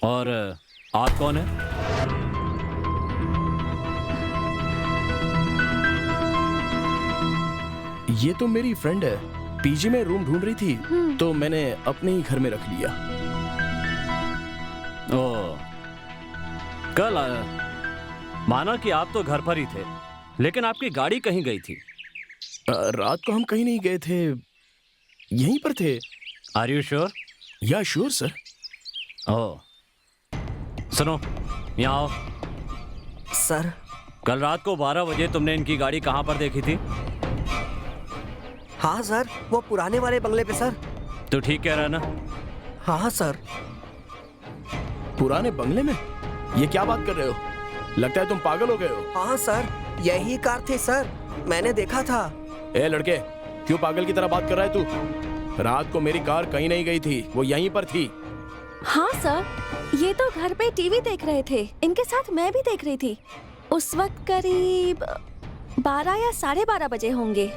और आप कौन है? ये तो मेरी फ्रेंड है, पीजी में रूम ढूंढ रही थी हम्म। तो मैंने अपने ही घर में रख लिया। ओ, कल माना कि आप तो घर पर ही थे, लेकिन आपकी गाड़ी कहीं गई थी। रात को हम कहीं नहीं गए थे, यहीं पर थे। Are you sure? Yeah sure sir. ओ, सुनो, यहाँ आओ। सर, कल रात को 12 बजे तुमने इनकी गाड़ी कहाँ पर देखी थी? हाँ सर, वो पुराने वाले बंगले पे सर। तो ठीक कह रहा है ना? हाँ सर। पुराने बंगले में? ये क्या बात कर रहे हो? लगता है तुम पागल हो गए हो। हाँ सर, यही कार थी सर, मैंने देखा था। ए लड़के, क्यों पागल की तरह बात कर रहा है तू? रात को मेरी कार कहीं नहीं गई थी, वो यहीं पर थी। हाँ सर, ये तो घर पे टीवी देख रहे थे, इनके साथ मैं भी देख रही थी। उस वक्त करीब 12 या 12:30 बजे होंगे।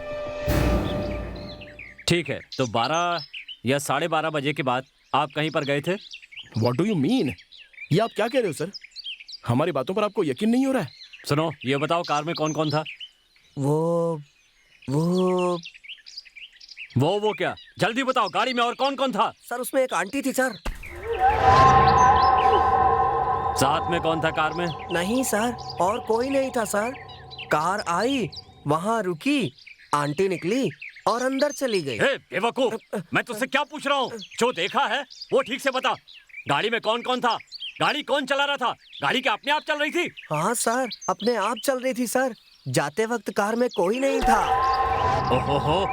ठीक है, तो 12 या 12:30 बजे के बाद आप कहीं पर गए थे? What do you mean? ये आप क्या कह रहे हो सर? हमारी बातों पर आपको यकीन नहीं हो रहा है? सुनो, ये बताओ कार में कौन कौन था? वो क्या? जल्दी बताओ, गाड़ी में और कौन कौन था? सर, उसमें एक आंटी थी सर। साथ में कौन था कार में? नहीं सर, और कोई नहीं था सर। कार आई, वहाँ रुकी, आंटी निकली और अंदर चली गई। ए, बेवकूफ, मैं तुझसे क्या पूछ रहा हूँ? जो देखा है वो ठीक से बता। गाड़ी में कौन कौन था? गाड़ी कौन चला रहा था? गाड़ी क्या अपने आप चल रही थी? हाँ सर, अपने आप चल रही थी सर। जाते वक्त कार में कोई नहीं था। ओहो,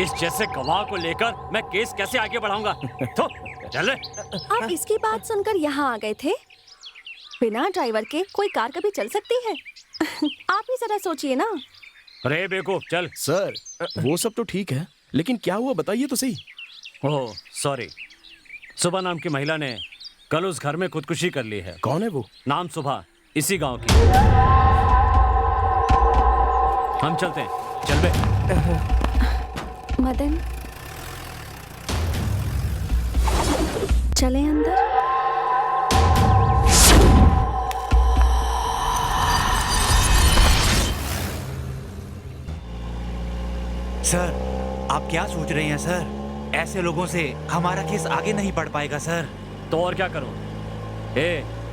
इस जैसे गवाह को लेकर मैं केस कैसे आगे बढ़ाऊंगा? तो चल। आप इसकी बात सुनकर यहाँ आ गए थे? बिना ड्राइवर के कोई कार कभी चल सकती है? आप ही जरा सोचिए ना। अरे बेवकूफ, चल। सर, वो सब तो ठीक है, लेकिन क्या हुआ बताइए तो सही। ओह सॉरी, सुबह नाम की महिला ने कल उस घर में खुदकुशी कर ली है। कौन है वो? नाम सुबह, इसी गांव की। हम चलते हैं, चल बे। मदन, चले अंदर। सर, आप क्या सोच रहे हैं सर? ऐसे लोगों से हमारा केस आगे नहीं बढ़ पाएगा सर। तो और क्या करूं?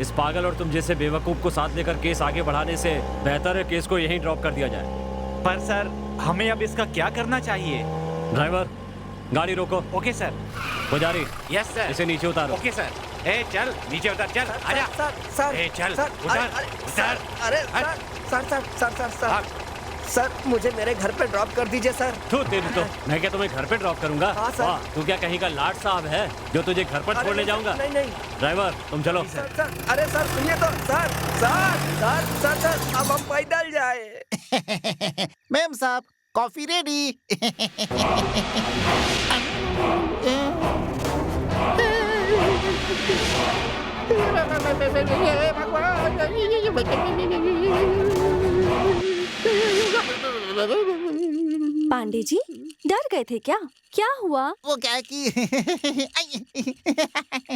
इस पागल और तुम जैसे बेवकूफ को साथ लेकर केस आगे बढ़ाने से बेहतर है केस को यहीं ड्रॉप कर दिया जाए। पर सर, हमें अब इसका क्या करना चाहिए? ड्राइवर, गाड़ी रोको। Okay sir. पुजारी, यस सर। इसे नीचे उतारो। Okay sir. ए चल, नीचे उतर, चल, आजा। सर, ए चल, सर, उतर, सर, उतर। अरे सर, सर, मुझे मेरे घर पे ड्रॉप कर दीजिए सर। तू तेरी तो, मैं क्या तुम्हें घर पे ड्रॉप करूंगा? हाँ, सर। वाह, तू क्या कहीं का लाट साहब है जो तुझे घर पर छोड़ने जाऊंगा? नहीं। ड्राइवर, तुम चलो। सर, अरे सर सुनिए तो, सर, अब हम पैदल जाए। मैम साहब, कॉफी रेडी। पांडे जी, डर गए थे क्या? क्या हुआ? वो क्या है कि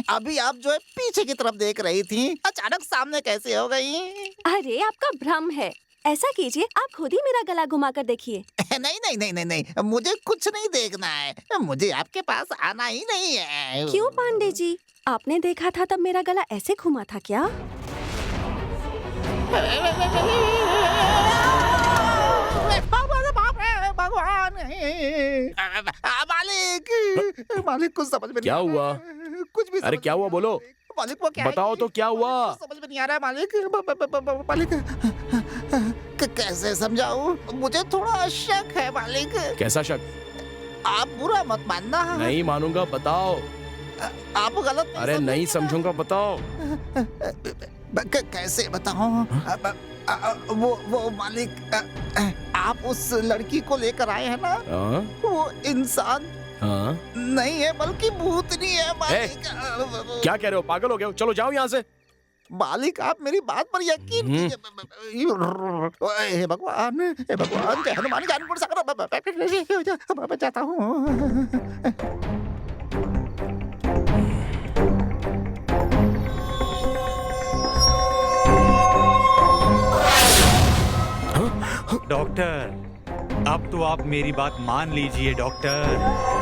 अभी आप जो है पीछे की तरफ देख रही थी, अचानक सामने कैसे हो गई? अरे आपका भ्रम है। ऐसा कीजिए, आप खुद ही मेरा गला घुमाकर देखिए। नहीं, मुझे कुछ नहीं देखना है। मुझे आपके पास आना ही नहीं है। क्यों पांडे जी, आपने देखा था तब मेरा गला ऐसे घुमा था क्या? भगवान, मालिक कुछ समझ में नहीं क्या आ रहा हुआ? है। कुछ भी अरे समझ क्या में हुआ, नहीं बोलो। आ रहा है। मालिक वो क्या है बताओ कि- तो क्या हुआ? कुछ समझ में नहीं आ रहा है मालिक। मालिक कैसे समझाऊं? मुझे थोड़ा शक है मालिक। कैसा शक? आप बुरा मत मानना। नहीं मानूंगा, बताओ। आप गलत अरे नहीं समझूंगा, बताओ। कैसे बताऊं? वो मालिक, आप उस लड़की को लेकर आए हैं ना, हाँ? वो इंसान हाँ? नहीं है बल्कि भूतनी है मालिक। क्या कह रहे हो? पागल हो गए हो? चलो जाओ यहाँ से। मालिक आप मेरी बात पर यकीन कीजिए। हे भगवान, जय हनुमान ज्ञानपुर सागर, मैं जाता हूँ। डॉक्टर, अब तो आप मेरी बात मान लीजिए डॉक्टर।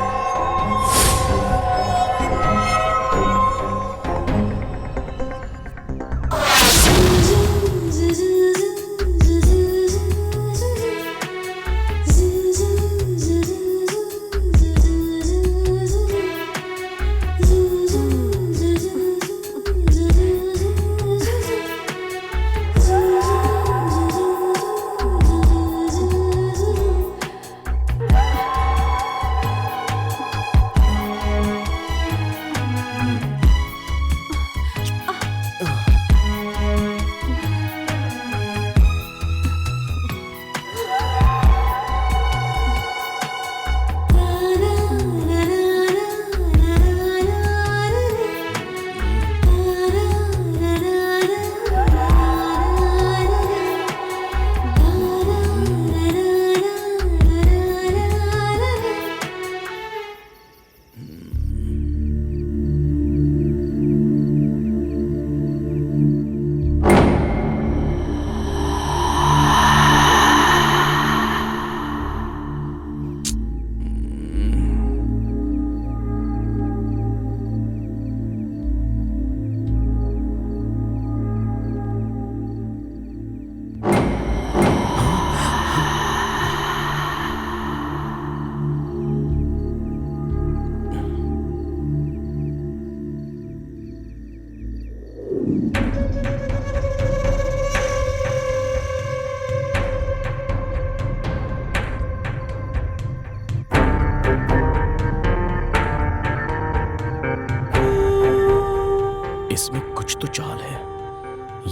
इसमें कुछ तो चाल है,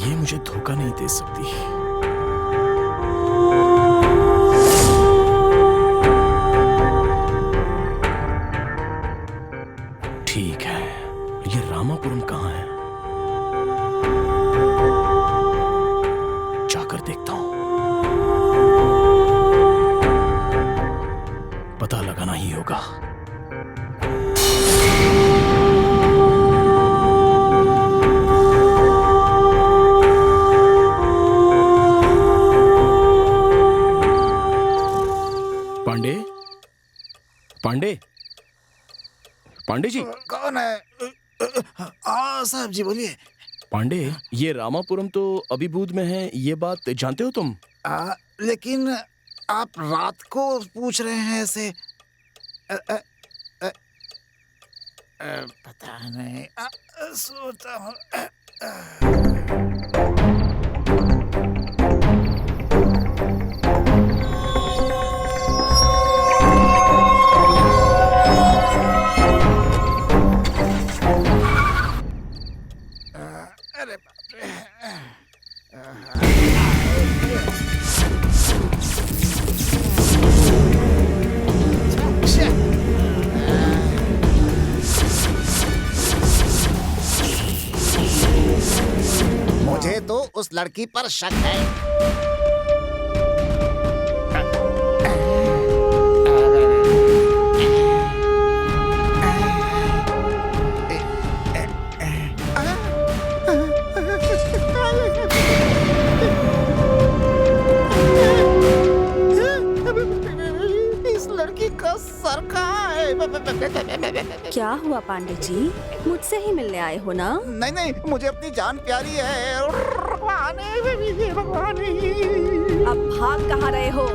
ये मुझे धोखा नहीं दे सकती। ठीक है, ये रामापुरम कहाँ है? जाकर देखता हूं। पता लगाना ही होगा। पांडे, पांडे, पांडे जी। कौन है? हाँ साहब जी बोलिए। पांडे, ये रामापुरम तो अभिभूत में है, ये बात जानते हो तुम? लेकिन आप रात को पूछ रहे हैं ऐसे। पता नहीं, सोचता हूँ। अरे बाप रे। मुझे तो उस लड़की पर शक है। इस लड़की का सर कहाँ है? क्या हुआ पांडे जी, मुझसे ही मिलने आए हो ना? नहीं नहीं, मुझे अपनी जान प्यारी है। भगवान अब भाग कहाँ रहे हो?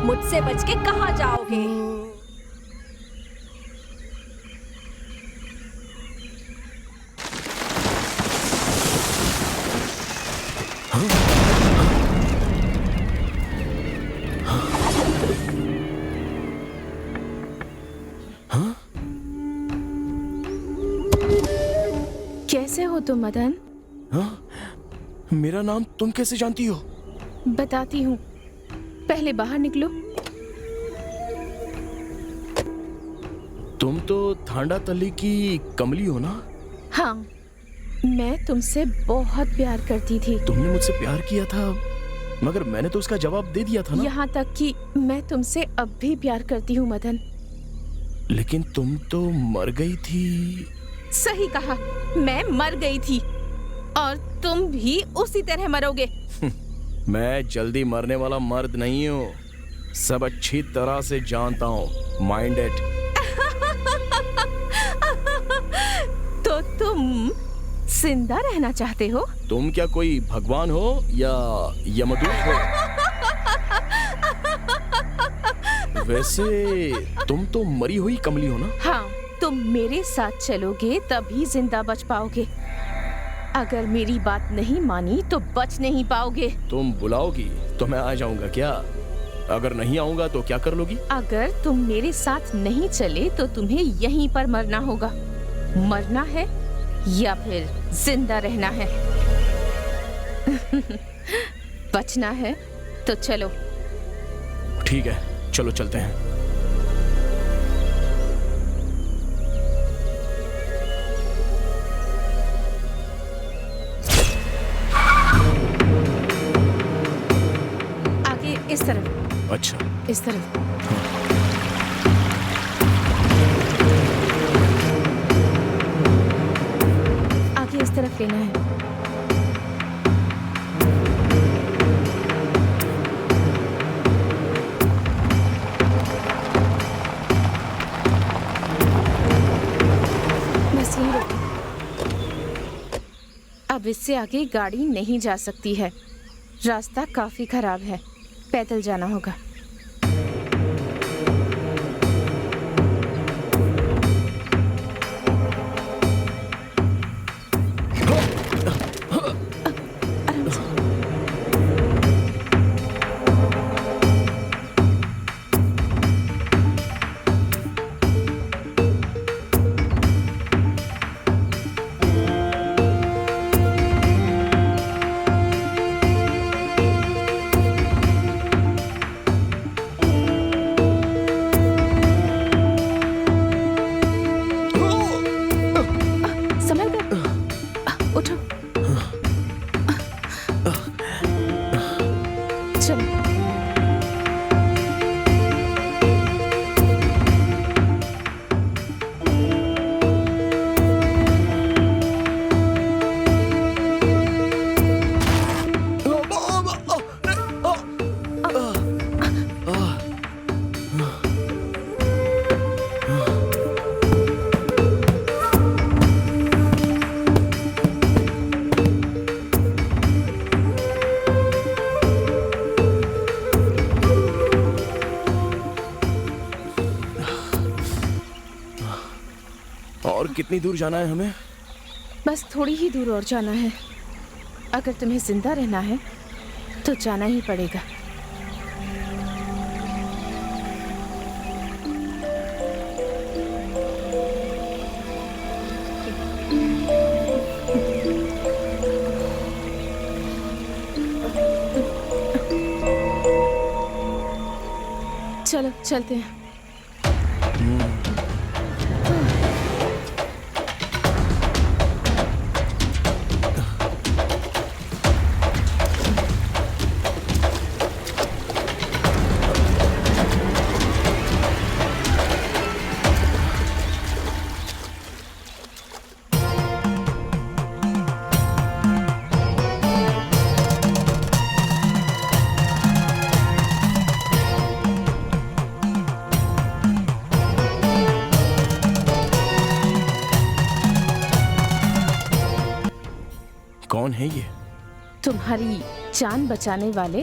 मुझसे बच के कहाँ जाओगे? कैसे हो तुम मदन? हाँ? मेरा नाम तुम कैसे जानती हो? बताती हूँ, पहले बाहर निकलो। तुम तो थांडा तल्ली की कमली हो ना? हाँ, मैं तुमसे बहुत प्यार करती थी। तुमने मुझसे प्यार किया था, मगर मैंने तो उसका जवाब दे दिया था ना। यहाँ तक कि मैं तुमसे अब भी प्यार करती हूँ मदन। लेकिन तुम तो मर गई थी। सही कहा, मैं मर गई थी और तुम भी उसी तरह मरोगे। मैं जल्दी मरने वाला मर्द नहीं हूँ। सब अच्छी तरह से जानता हूँ, माइंड इट। तो तुम जिंदा रहना चाहते हो? तुम क्या कोई भगवान हो या यमदूत हो? वैसे तुम तो मरी हुई कमली हो ना? हाँ, तुम मेरे साथ चलोगे तभी जिंदा बच पाओगे। अगर मेरी बात नहीं मानी तो बच नहीं पाओगे। तुम बुलाओगी तो मैं आ जाऊंगा क्या? अगर नहीं आऊंगा तो क्या कर लोगी? अगर तुम मेरे साथ नहीं चले तो तुम्हें यहीं पर मरना होगा। मरना है या फिर जिंदा रहना है? बचना है तो चलो। ठीक है, चलो चलते हैं। आगे इस तरफ। अच्छा, इस तरफ। आगे इस तरफ लेना है। बस यहीं रोको। अब इससे आगे गाड़ी नहीं जा सकती है। रास्ता काफी खराब है, पैदल जाना होगा। आराम से। संभल कर। उठो। चलो। और कितनी दूर जाना है हमें? बस थोड़ी ही दूर और जाना है। अगर तुम्हें जिंदा रहना है तो जाना ही पड़ेगा। चलो चलते हैं। कौन है ये? तुम्हारी जान बचाने वाले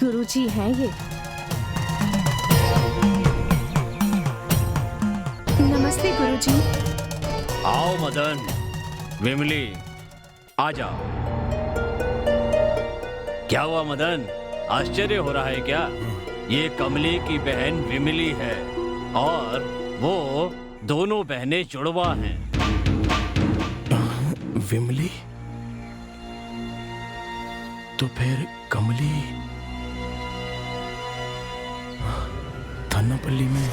गुरुजी हैं ये। नमस्ते गुरुजी। आओ मदन, विमली, आ जाओ। क्या हुआ मदन, आश्चर्य हो रहा है क्या? ये कमली की बहन विमली है और वो दोनों बहनें जुड़वा हैं। विमली? तो फिर कमली थन्नापल्ली में।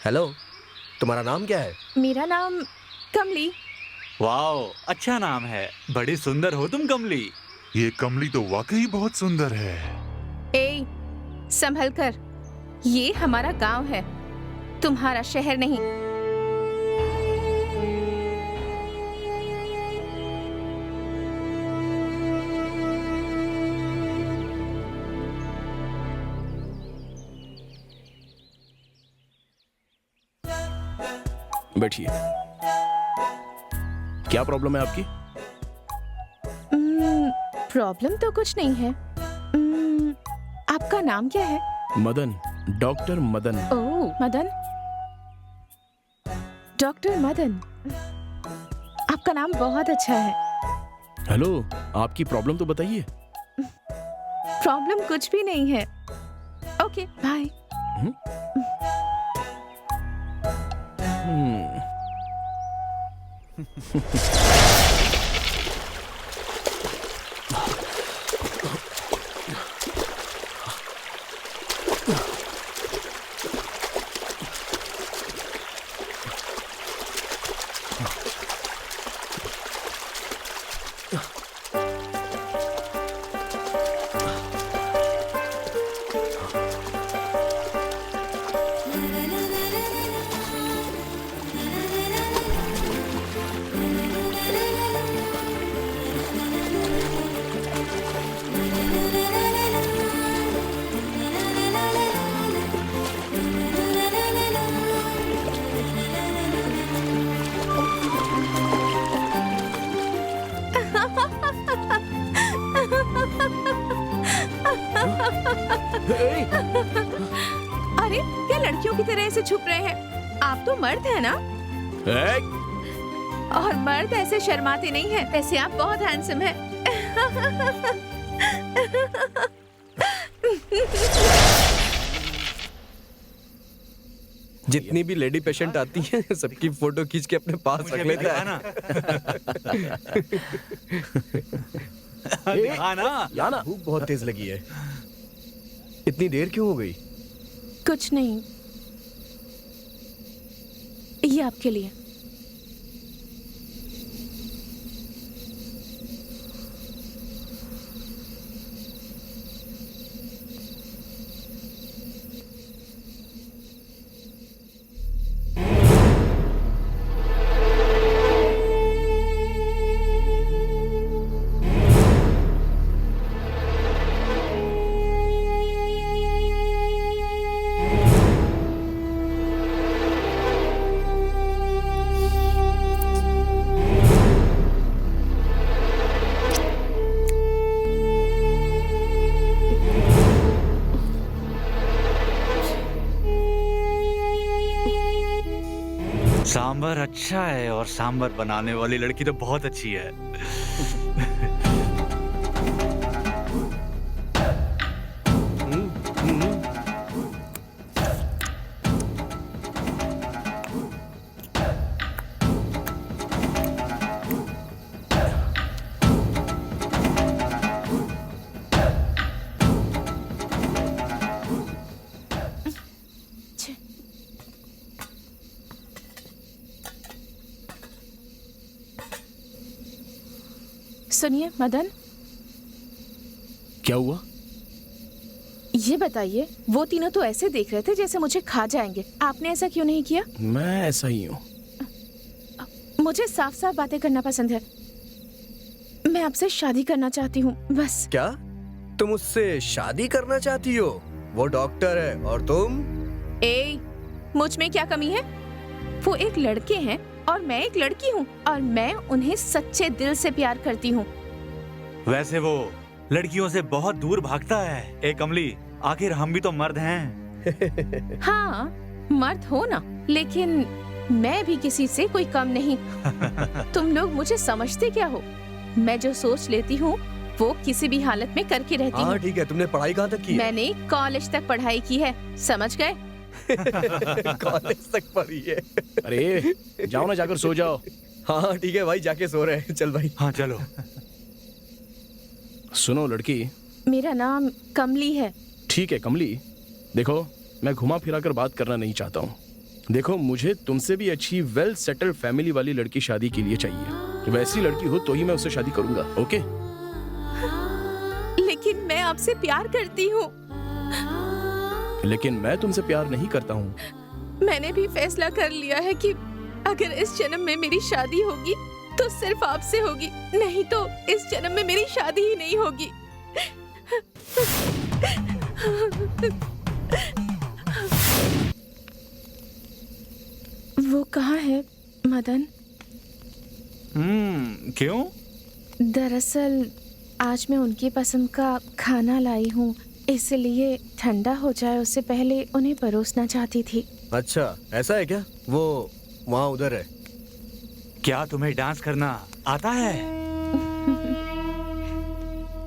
हेलो, तुम्हारा नाम क्या है? मेरा नाम कमली। वाओ, अच्छा नाम है। बड़ी सुंदर हो तुम कमली। ये कमली तो वाकई बहुत सुंदर है। ए, संभल कर। ये हमारा गांव है, तुम्हारा शहर नहीं। बैठिए। क्या प्रॉब्लम है आपकी? प्रॉब्लम तो कुछ नहीं है। आपका नाम क्या है? मदन, डॉक्टर मदन। ओह, मदन। डॉक्टर मदन, आपका नाम बहुत अच्छा है। हेलो, आपकी प्रॉब्लम तो बताइए। प्रॉब्लम कुछ भी नहीं है। Okay, bye. अरे, क्या लड़कियों की तरह ऐसे छुप रहे हैं? आप तो मर्द हैं ना? और मर्द ऐसे शर्माते नहीं हैं। वैसे आप बहुत हैंडसम हैं। जितनी भी लेडी पेशेंट आती हैं सबकी फोटो खींच के अपने पास रख लेता है ना। याना, भूख बहुत तेज लगी है। इतनी देर क्यों हो गई? कुछ नहीं, ये आपके लिए। सांबर अच्छा है और सांबर बनाने वाली लड़की तो बहुत अच्छी है। सुनिए मदन, क्या हुआ? ये बताइए, वो तीनों तो ऐसे देख रहे थे जैसे मुझे खा जाएंगे। आपने ऐसा क्यों नहीं किया? मैं ऐसा ही हूँ। मुझे साफ साफ बातें करना पसंद है। मैं आपसे शादी करना चाहती हूँ, बस। क्या तुम उससे शादी करना चाहती हो? वो डॉक्टर है और तुम? मुझ में क्या कमी है? वो एक लड़के हैं और मैं एक लड़की हूँ, और मैं उन्हें सच्चे दिल से प्यार करती हूँ। वैसे वो लड़कियों से बहुत दूर भागता है। ए कमली, आखिर हम भी तो मर्द हैं। हाँ, मर्द हो ना, लेकिन मैं भी किसी से कोई कम नहीं। तुम लोग मुझे समझते क्या हो? मैं जो सोच लेती हूँ वो किसी भी हालत में करके रहती हूँ। हाँ ठीक है, तुमने पढ़ाई कहाँ तक की है? मैंने कॉलेज तक पढ़ाई की है, समझ गए? कॉलेज तक पढ़ी है। अरे जाओ ना, जाकर सो जाओ। हाँ ठीक है भाई, जाके सो रहे हैं। चल भाई। हाँ चलो। सुनो लड़की, मेरा नाम कमली है। ठीक है कमली, देखो मैं घुमा फिरा कर बात करना नहीं चाहता हूँ। देखो, मुझे तुमसे भी अच्छी वेल सेटल्ड फैमिली वाली लड़की शादी के लिए चाहिए। वैसी लड़की हो तो ही मैं उससे शादी करूंगा। ओके? लेकिन मैं आपसे प्यार करती हूँ। लेकिन मैं तुमसे प्यार नहीं करता हूँ। मैंने भी फैसला कर लिया है कि अगर इस जन्म में मेरी शादी होगी तो सिर्फ आपसे होगी, नहीं तो इस जन्म में मेरी शादी ही नहीं होगी। वो कहाँ है मदन? क्यों? दरअसल आज मैं उनकी पसंद का खाना लाई हूँ, इसलिए ठंडा हो जाए उससे पहले उन्हें परोसना चाहती थी। अच्छा, ऐसा है क्या? वो वहाँ उधर है। क्या तुम्हें डांस करना आता है?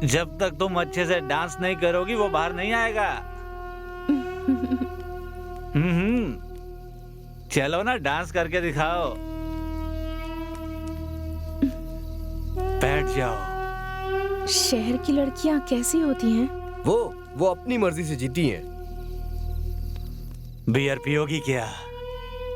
जब तक तुम अच्छे से डांस नहीं करोगी वो बाहर नहीं आएगा। चलो ना, डांस करके दिखाओ। बैठ जाओ। शहर की लड़कियाँ कैसी होती हैं? वो अपनी मर्जी से जीती हैं। बियर पियोगी क्या?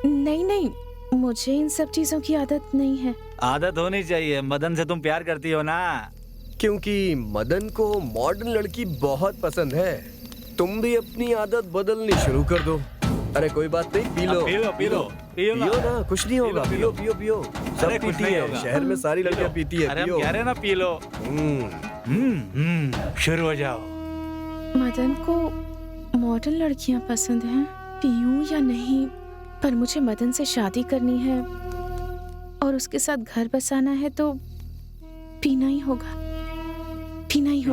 नहीं नहीं, मुझे इन सब चीजों की आदत नहीं है। आदत होनी चाहिए। मदन से तुम प्यार करती हो ना? क्योंकि मदन को मॉडर्न लड़की बहुत पसंद है। तुम भी अपनी आदत बदलनी शुरू कर दो। अरे कोई बात नहीं, पी लो पियो ना, कुछ नहीं होगा। पियो सब अरे कुछ पीती नहीं है। होगा। शहर में सारी पी लो। लड़कियां पीती है। अरे हम पियो। कह रहे हैं ना, पी लो। शुरू हो जाओ। मदन को मॉडर्न लड़कियां पसंद हैं। पीऊं या नहीं, पर मुझे मदन से शादी करनी है और उसके साथ घर बसाना है, तो पीना ही होगा।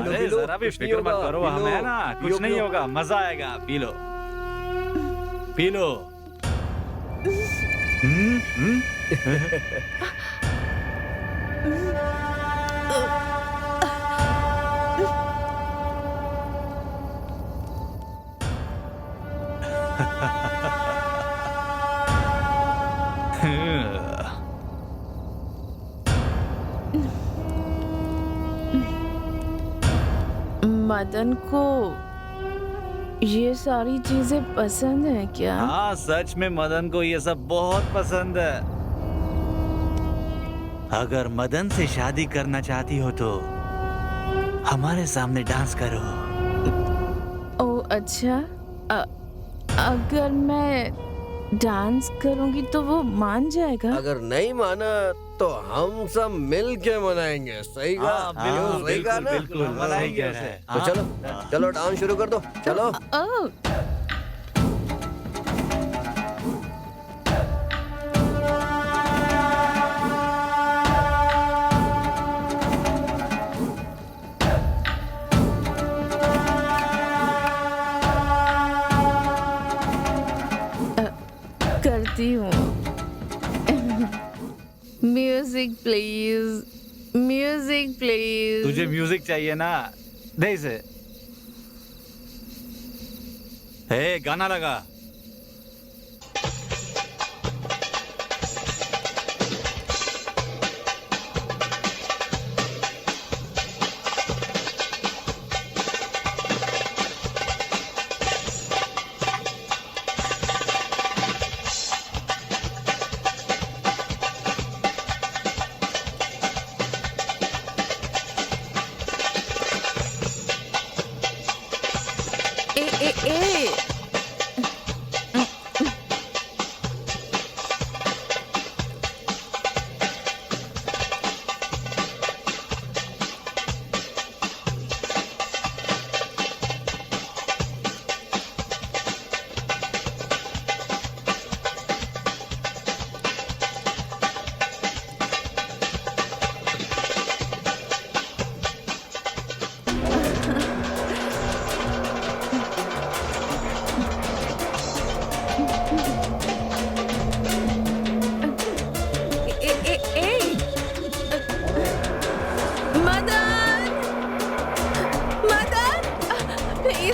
अरे जरा भी फिक्र मत करो, हम है ना, कुछ नहीं होगा, मजा आएगा। P low. मदन को ये सारी चीजें पसंद है क्या? हाँ, सच में मदन को ये सब बहुत पसंद है। अगर मदन से शादी करना चाहती हो तो हमारे सामने डांस करो। ओ अच्छा, अगर मैं डांस करूंगी तो वो मान जाएगा? अगर नहीं माना तो हम सब मिल के मनाएंगे। सही कहा? सही कहा ना? बिल्कुल मनाएंगे उसे। तो चलो डांस शुरू कर दो। चलो। ओ करती हूँ। Music please. तुझे म्यूजिक चाहिए ना? दे इसे। हे, गाना लगा। ए प्लीज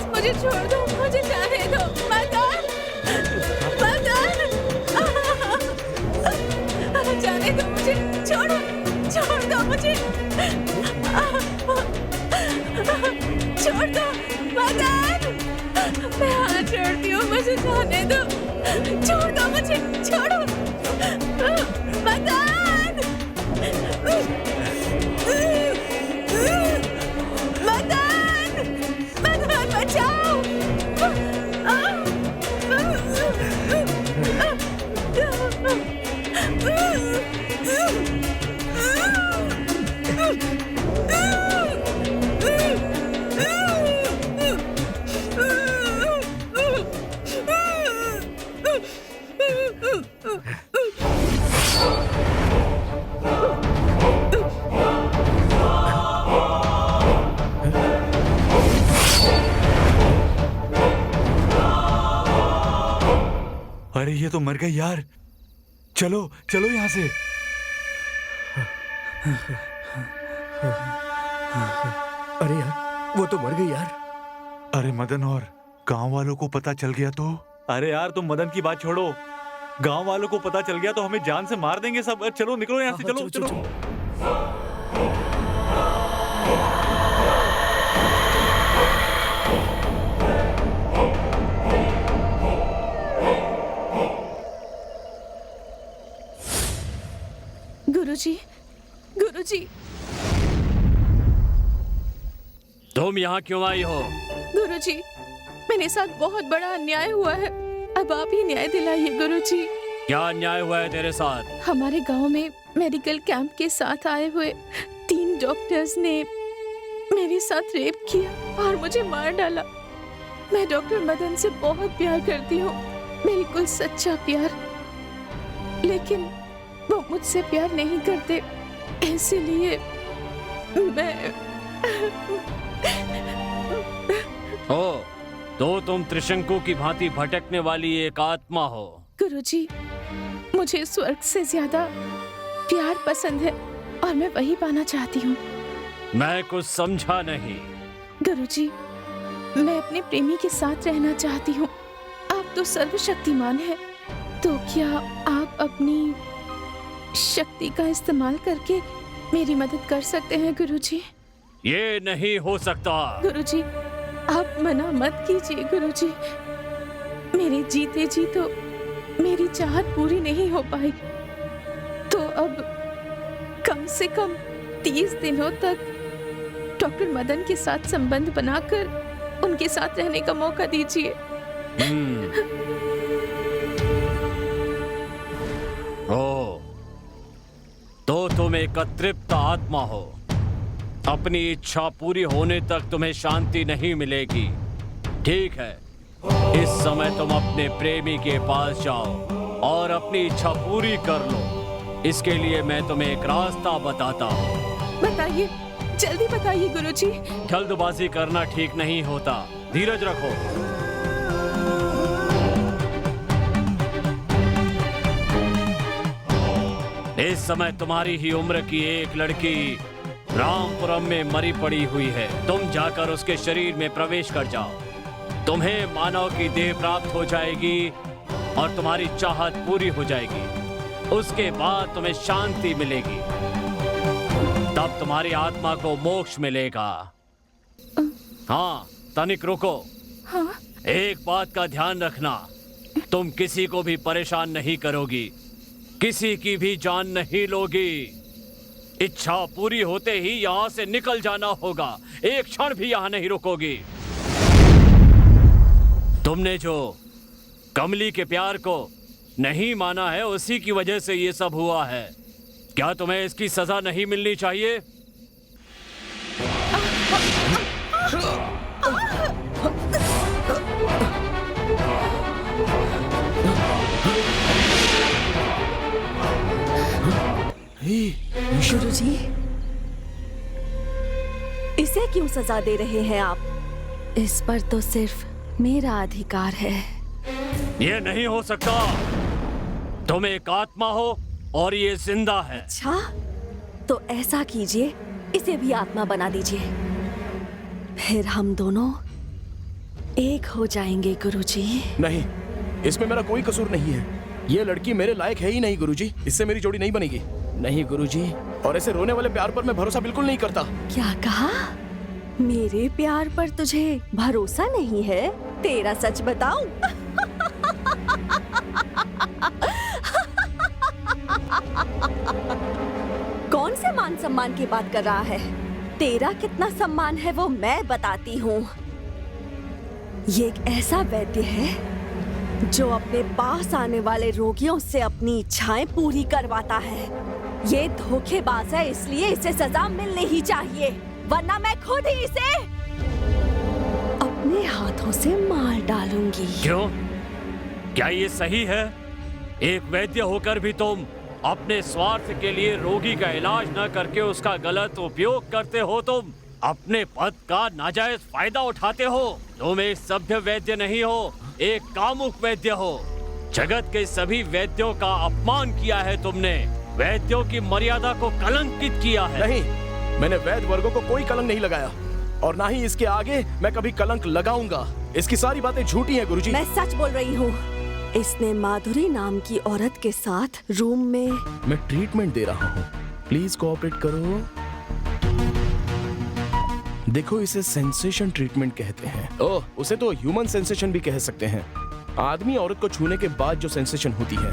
मुझे छोड़ दो, मुझे जाने दो। मदन जाने दो मुझे, छोड़ो, छोड़ दो मुझे, छोड़ दो मदन, मैं हाथ छोड़ती हूँ, मुझे जाने दो, छोड़ दो मुझे, छोड़ो मदन। अरे ये तो मर गई यार। चलो चलो यहाँ से। अरे यार, वो तो मर गई यार। अरे मदन, और गांव वालों को पता चल गया तो? अरे यार तुम मदन की बात छोड़ो, गांव वालों को पता चल गया तो हमें जान से मार देंगे सब। चलो निकलो यहाँ से, चलो चलो। गुरुजी, गुरुजी, तुम यहाँ क्यों आई हो? गुरुजी, मेरे साथ बहुत बड़ा अन्याय हुआ है। अब आप ही न्याय दिलाइए गुरुजी। क्या अन्याय हुआ है तेरे साथ? हमारे गांव में मेडिकल कैंप के साथ आए हुए 3 डॉक्टर्स ने मेरे साथ रेप किया और मुझे मार डाला। मैं डॉक्टर मदन से बहुत प्यार करती हूँ, बिल्कुल सच्चा प्यार, लेकिन वो मुझसे प्यार नहीं करते, इसलिए मैं ओ, तो तुम त्रिशंकु की भांति भटकने वाली एक आत्मा हो। गुरुजी, मुझे स्वर्ग से ज्यादा प्यार पसंद है और मैं वही पाना चाहती हूँ। मैं कुछ समझा नहीं। गुरुजी, मैं अपने प्रेमी के साथ रहना चाहती हूँ। आप तो सर्वशक्तिमान हैं, तो क्या आप अपनी शक्ति का इस्तेमाल करके मेरी मदद कर सकते हैं गुरुजी? ये नहीं हो सकता। गुरुजी, आप मना मत कीजिए गुरुजी। मेरे जीते जी तो मेरी चाहत पूरी नहीं हो पाई, तो अब कम से कम 30 दिनों तक डॉक्टर मदन के साथ संबंध बनाकर उनके साथ रहने का मौका दीजिए। ओ, तो तुम एक अतृप्त आत्मा हो। अपनी इच्छा पूरी होने तक तुम्हें शांति नहीं मिलेगी। ठीक है, इस समय तुम अपने प्रेमी के पास जाओ और अपनी इच्छा पूरी कर लो। इसके लिए मैं तुम्हें एक रास्ता बताता हूँ। बताइए, जल्दी बताइए गुरुजी। जल्दबाजी करना ठीक नहीं होता, धीरज रखो। इस समय तुम्हारी ही उम्र की एक लड़की रामपुरम में मरी पड़ी हुई है। तुम जाकर उसके शरीर में प्रवेश कर जाओ। तुम्हें मानव की देह प्राप्त हो जाएगी और तुम्हारी चाहत पूरी हो जाएगी। उसके बाद तुम्हें शांति मिलेगी, तब तुम्हारी आत्मा को मोक्ष मिलेगा। हाँ, तनिक रुको। हाँ? एक बात का ध्यान रखना, तुम किसी को भी परेशान नहीं करोगी, किसी की भी जान नहीं लोगी। इच्छा पूरी होते ही यहाँ से निकल जाना होगा, एक क्षण भी यहाँ नहीं रुकोगी। तुमने जो कमली के प्यार को नहीं माना है, उसी की वजह से ये सब हुआ है। क्या तुम्हें इसकी सजा नहीं मिलनी चाहिए? गुरुजी, इसे क्यों सजा दे रहे हैं आप? इस पर तो सिर्फ मेरा अधिकार है। ये नहीं हो सकता। तुम एक आत्मा हो और ये जिंदा है। अच्छा, तो ऐसा कीजिए, इसे भी आत्मा बना दीजिए, फिर हम दोनों एक हो जाएंगे गुरुजी। नहीं, इसमें मेरा कोई कसूर नहीं है। ये लड़की मेरे लायक है ही नहीं गुरुजी, इससे मेरी जोड़ी नहीं बनेगी। नहीं गुरुजी, और ऐसे रोने वाले प्यार पर मैं भरोसा बिल्कुल नहीं करता। क्या कहा? मेरे प्यार पर तुझे भरोसा नहीं है? तेरा सच बताऊं? कौन से मान सम्मान की बात कर रहा है? तेरा कितना सम्मान है वो मैं बताती हूँ। ये एक ऐसा वैद्य है जो अपने पास आने वाले रोगियों से अपनी इच्छाएं पूरी करवाता है। ये धोखेबाज है, इसलिए इसे सजा मिलनी ही चाहिए, वरना मैं खुद ही इसे अपने हाथों से मार डालूंगी। क्यों? क्या ये सही है? एक वैद्य होकर भी तुम अपने स्वार्थ के लिए रोगी का इलाज न करके उसका गलत उपयोग करते हो। तुम अपने पद का नाजायज फायदा उठाते हो। तुम एक सभ्य वैद्य नहीं हो, एक कामुक वैद्य हो। जगत के सभी वैद्यों का अपमान किया है तुमने। वैद्यों की मर्यादा को कलंकित किया है। नहीं, मैंने वैद्य वर्गों को कोई कलंक नहीं लगाया और ना ही इसके आगे मैं कभी कलंक लगाऊंगा। इसकी सारी बातें झूठी हैं गुरुजी। मैं सच बोल रही हूँ। इसने माधुरी नाम की औरत के साथ रूम में। मैं ट्रीटमेंट दे रहा हूँ, प्लीज कोऑपरेट करो। देखो, इसे सेंसेशन ट्रीटमेंट कहते हैं। ओह, उसे तो ह्यूमन सेंसेशन भी कह सकते हैं। आदमी औरत को छूने के बाद जो सेंसेशन होती है,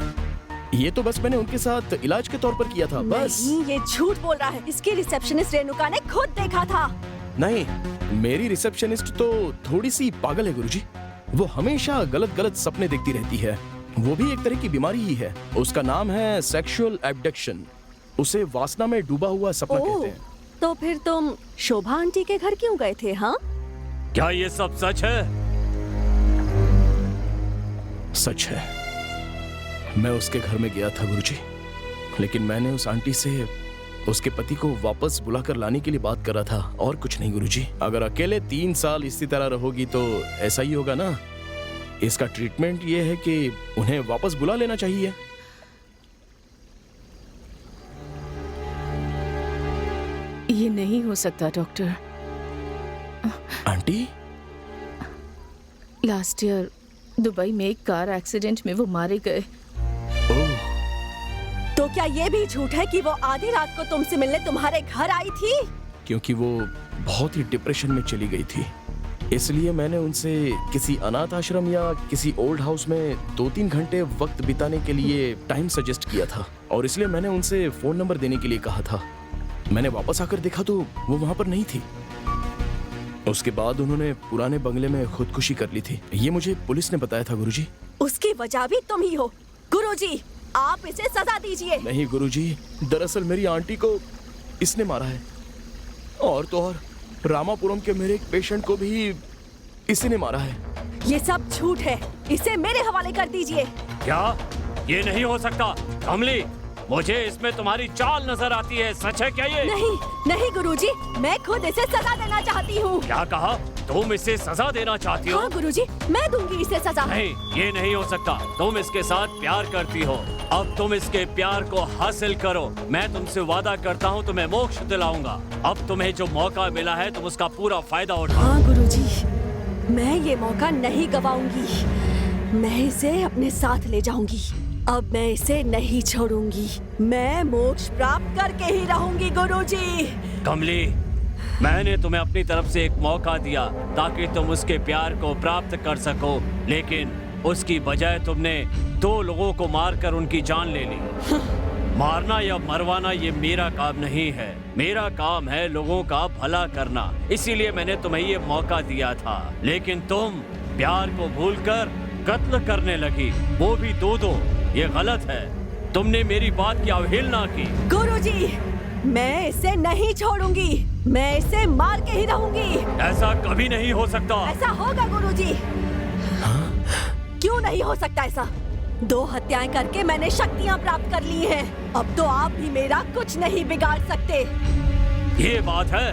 ये तो बस मैंने उनके साथ इलाज के तौर पर किया था, बस। नहीं, ये झूठ बोल रहा है। इसकी रिसेप्शनिस्ट रेणुका ने खुद देखा था। नहीं, मेरी रिसेप्शनिस्ट तो थोड़ी सी पागल है गुरुजी। वो हमेशा गलत गलत सपने देखती रहती है। वो भी एक तरह की बीमारी ही है। उसका नाम है सेक्सुअल एब्डक्शन। उसे वासना में डूबा हुआ सपना कहते हैं। तो फिर तुम शोभा आंटी के घर क्यों गए थे? हाँ, क्या ये सब सच है? सच है, मैं उसके घर में गया था गुरुजी, लेकिन मैंने उस आंटी से उसके पति को वापस बुलाकर लाने के लिए बात कर रहा था, और कुछ नहीं गुरुजी। अगर अकेले 3 साल इसी तरह रहोगी तो ऐसा ही होगा ना। इसका ट्रीटमेंट ये है कि उन्हें वापस बुला लेना चाहिए। ये नहीं हो सकता doctor. Aunty, last year Dubai में एक कार एक्सीडेंट में वो मारे गए। ओह, तो क्या ये भी झूठ है कि वो आधी रात को तुमसे मिलने तुम्हारे घर आई थी? क्योंकि वो बहुत ही डिप्रेशन में चली गई थी, इसलिए मैंने उनसे किसी अनाथ आश्रम या किसी ओल्ड हाउस में 2-3 घंटे वक्त बिताने के लिए टाइम सजेस्ट किया था, और इसलिए मैंने उनसे फोन नंबर देने के लिए कहा था। मैंने वापस आकर देखा तो वो वहां पर नहीं थी। उसके बाद उन्होंने पुराने बंगले में खुदकुशी कर ली थी। ये मुझे पुलिस ने बताया था गुरुजी। उसकी वजह भी तुम ही हो। गुरुजी, आप इसे सजा दीजिए। नहीं गुरुजी, दरअसल मेरी आंटी को इसने मारा है, और तो और रामापुरम के मेरे एक पेशेंट को भी इसी ने मारा है। ये सब झूठ है। इसे मेरे हवाले कर दीजिए। क्या ये नहीं हो सकता? कमली, मुझे इसमें तुम्हारी चाल नजर आती है। सच है क्या ये? नहीं नहीं गुरुजी, मैं खुद इसे सजा देना चाहती हूँ। क्या कहा? तुम इसे सजा देना चाहती हो? हाँ गुरुजी, मैं दूंगी इसे सजा। नहीं, ये नहीं हो सकता। तुम इसके साथ प्यार करती हो। अब तुम इसके प्यार को हासिल करो। मैं तुमसे वादा करता हूँ तुम्हें मोक्ष दिलाऊंगा। अब तुम्हें जो मौका मिला है तुम उसका पूरा फायदा उठाओ। हाँ गुरुजी, मैं ये मौका नहीं गवाऊंगी। मैं इसे अपने साथ ले जाऊंगी। अब मैं इसे नहीं छोड़ूंगी। मैं मोक्ष प्राप्त करके ही रहूंगी गुरुजी। कमली, मैंने तुम्हें अपनी तरफ से एक मौका दिया ताकि तुम उसके प्यार को प्राप्त कर सको, लेकिन उसकी बजाय तुमने 2 लोगों को मारकर उनकी जान ले ली। मारना या मरवाना ये मेरा काम नहीं है। मेरा काम है लोगों का भला करना। इसीलिए मैंने तुम्हें ये मौका दिया था, लेकिन तुम प्यार को भूलकर कत्ल करने लगी, वो भी 2-2। ये गलत है। तुमने मेरी बात की अवहेलना की। गुरुजी, मैं इसे नहीं छोड़ूंगी। मैं इसे मार के ही रहूंगी। ऐसा कभी नहीं हो सकता। ऐसा होगा गुरुजी। क्यों नहीं हो सकता ऐसा? 2 हत्याएं करके मैंने शक्तियां प्राप्त कर ली हैं। अब तो आप भी मेरा कुछ नहीं बिगाड़ सकते। ये बात है?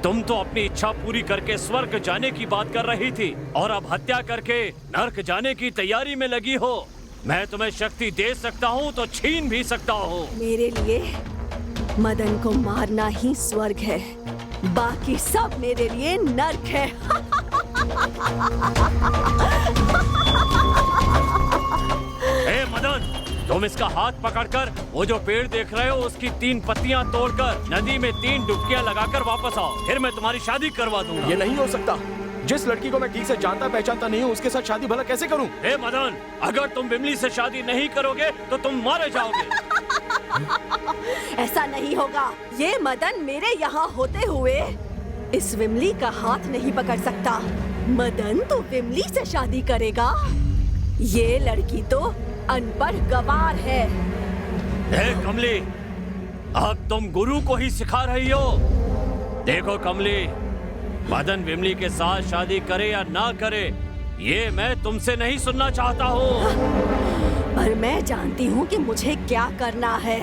तुम तो अपनी इच्छा पूरी करके स्वर्ग जाने की बात कर रही थी, और अब हत्या करके नर्क जाने की तैयारी में लगी हो। मैं तुम्हें शक्ति दे सकता हूँ तो छीन भी सकता हूँ। मेरे लिए मदन को मारना ही स्वर्ग है, बाकी सब मेरे लिए नर्क है। ए मदन, तुम इसका हाथ पकड़कर वो जो पेड़ देख रहे हो उसकी 3 पत्तियां तोड़कर नदी में 3 डुबकियां लगाकर वापस आओ, फिर मैं तुम्हारी शादी करवा दूंगा। ये नहीं हो सकता। जिस लड़की को मैं ठीक से जानता पहचानता नहीं हूँ उसके साथ शादी भला कैसे करूँ? ए मदन, अगर तुम बिमली से शादी नहीं करोगे तो तुम मारे जाओगे। ऐसा नहीं होगा। ये मदन मेरे यहाँ होते हुए इस विमली का हाथ नहीं पकड़ सकता। मदन तो विमली से शादी करेगा। ये लड़की तो अनपढ़ गवार है। ए कमली, अब तुम गुरु को ही सिखा रही हो। देखो कमली, मदन विमली के साथ शादी करे या ना करे, ये मैं तुमसे नहीं सुनना चाहता हूँ। पर मैं जानती हूँ कि मुझे क्या करना है।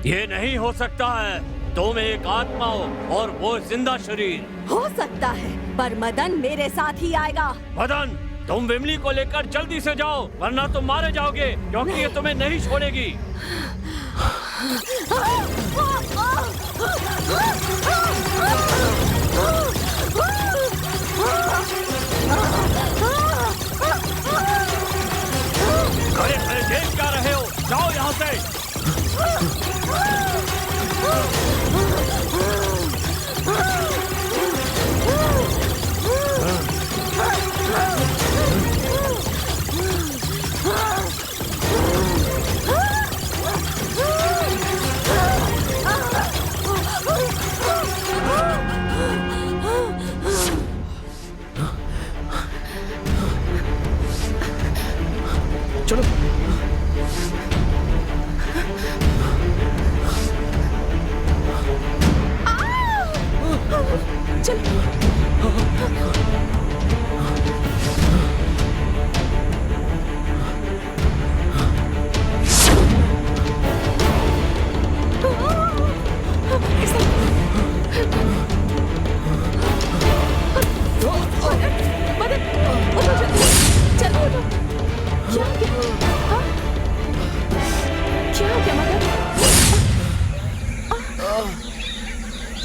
ये नहीं हो सकता है। तुम एक आत्मा हो और वो जिंदा शरीर। हो सकता है, पर मदन मेरे साथ ही आएगा। मदन, तुम विमली को लेकर जल्दी से जाओ, वरना तुम मारे जाओगे, क्योंकि ये तुम्हें नहीं छोड़ेगी। अरे अरे देख क्या रहे हो, जाओ यहाँ से। चलो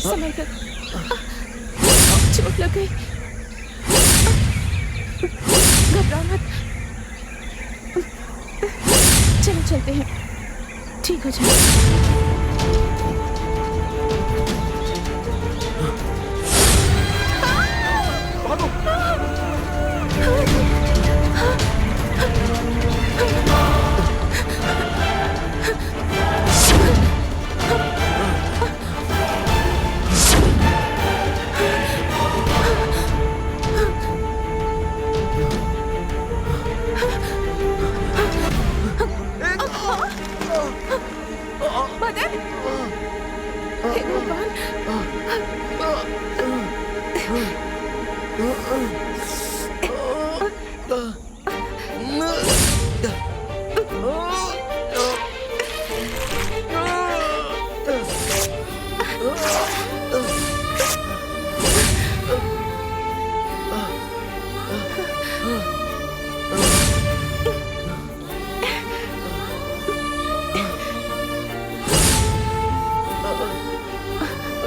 संभल कर, चोट लग गई। घबराओ मत, चलो चलते हैं, ठीक हो जाए। मदन, हे भगवान।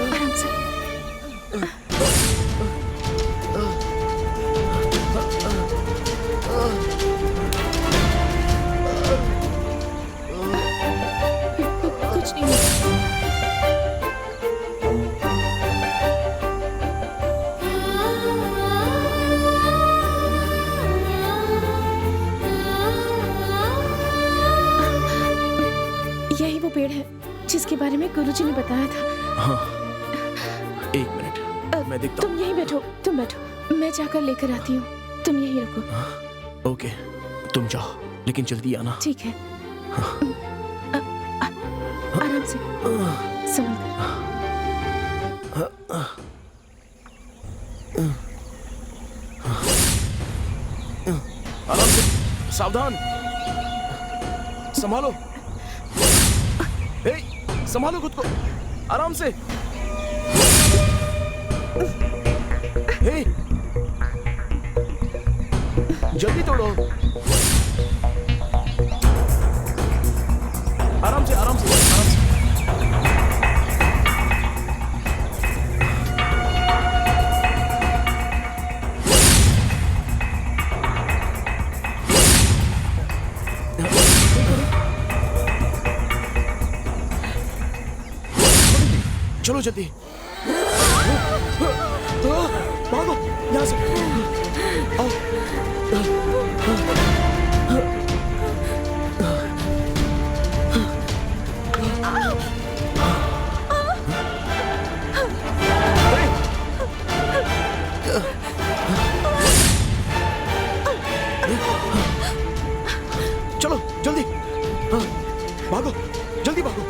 आराम से। कुछ नहीं हुआ। यही वो पेड़ है जिसके बारे में गुरुजी ने बताया था। हाँ, एक मिनट मैं देखता तुम यहीं बैठो, तुम बैठो, मैं जाकर लेकर आती हूँ, तुम यहीं रुको। हूँ। ओके, तुम जाओ, लेकिन जल्दी आना। ठीक है। आराम से, संभल कर। आराम से, सावधान, संभालो। हे, संभालो खुद को, आराम से। हे, जल्दी तोड़ो। आराम से, आराम से, आराम से। चलो जल्दी, भागो यहाँ से। आओ। चलो जल्दी, भागो, जल्दी भागो।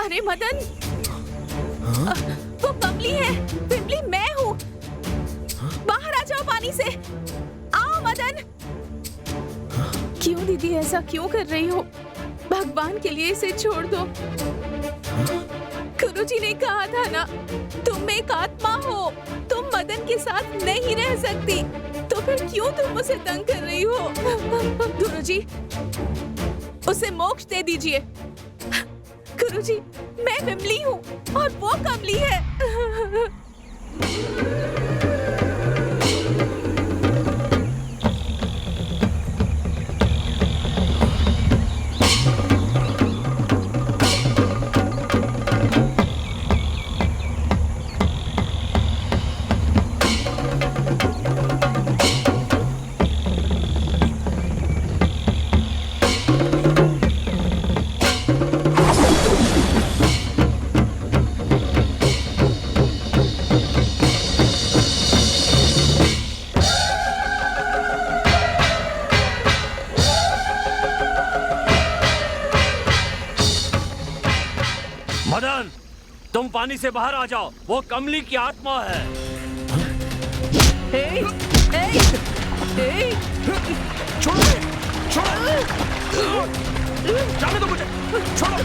अरे मदन, वो बबली है। जल्दी से आओ मदन। क्यों दीदी ऐसा क्यों कर रही हो? भगवान के लिए इसे छोड़ दो। गुरुजी ने कहा था ना, तुम एक आत्मा हो, तुम मदन के साथ नहीं रह सकती, तो फिर क्यों तुम उसे तंग कर रही हो? गुरुजी, उसे मोक्ष दे दीजिए। गुरुजी, मैं विमली हूँ और वो कमली है। मदन, तुम पानी से बाहर आ जाओ, वो कमली की आत्मा है। जाने दो मुझे, छोड़ो। जाने दो मुझे, छोड़ो।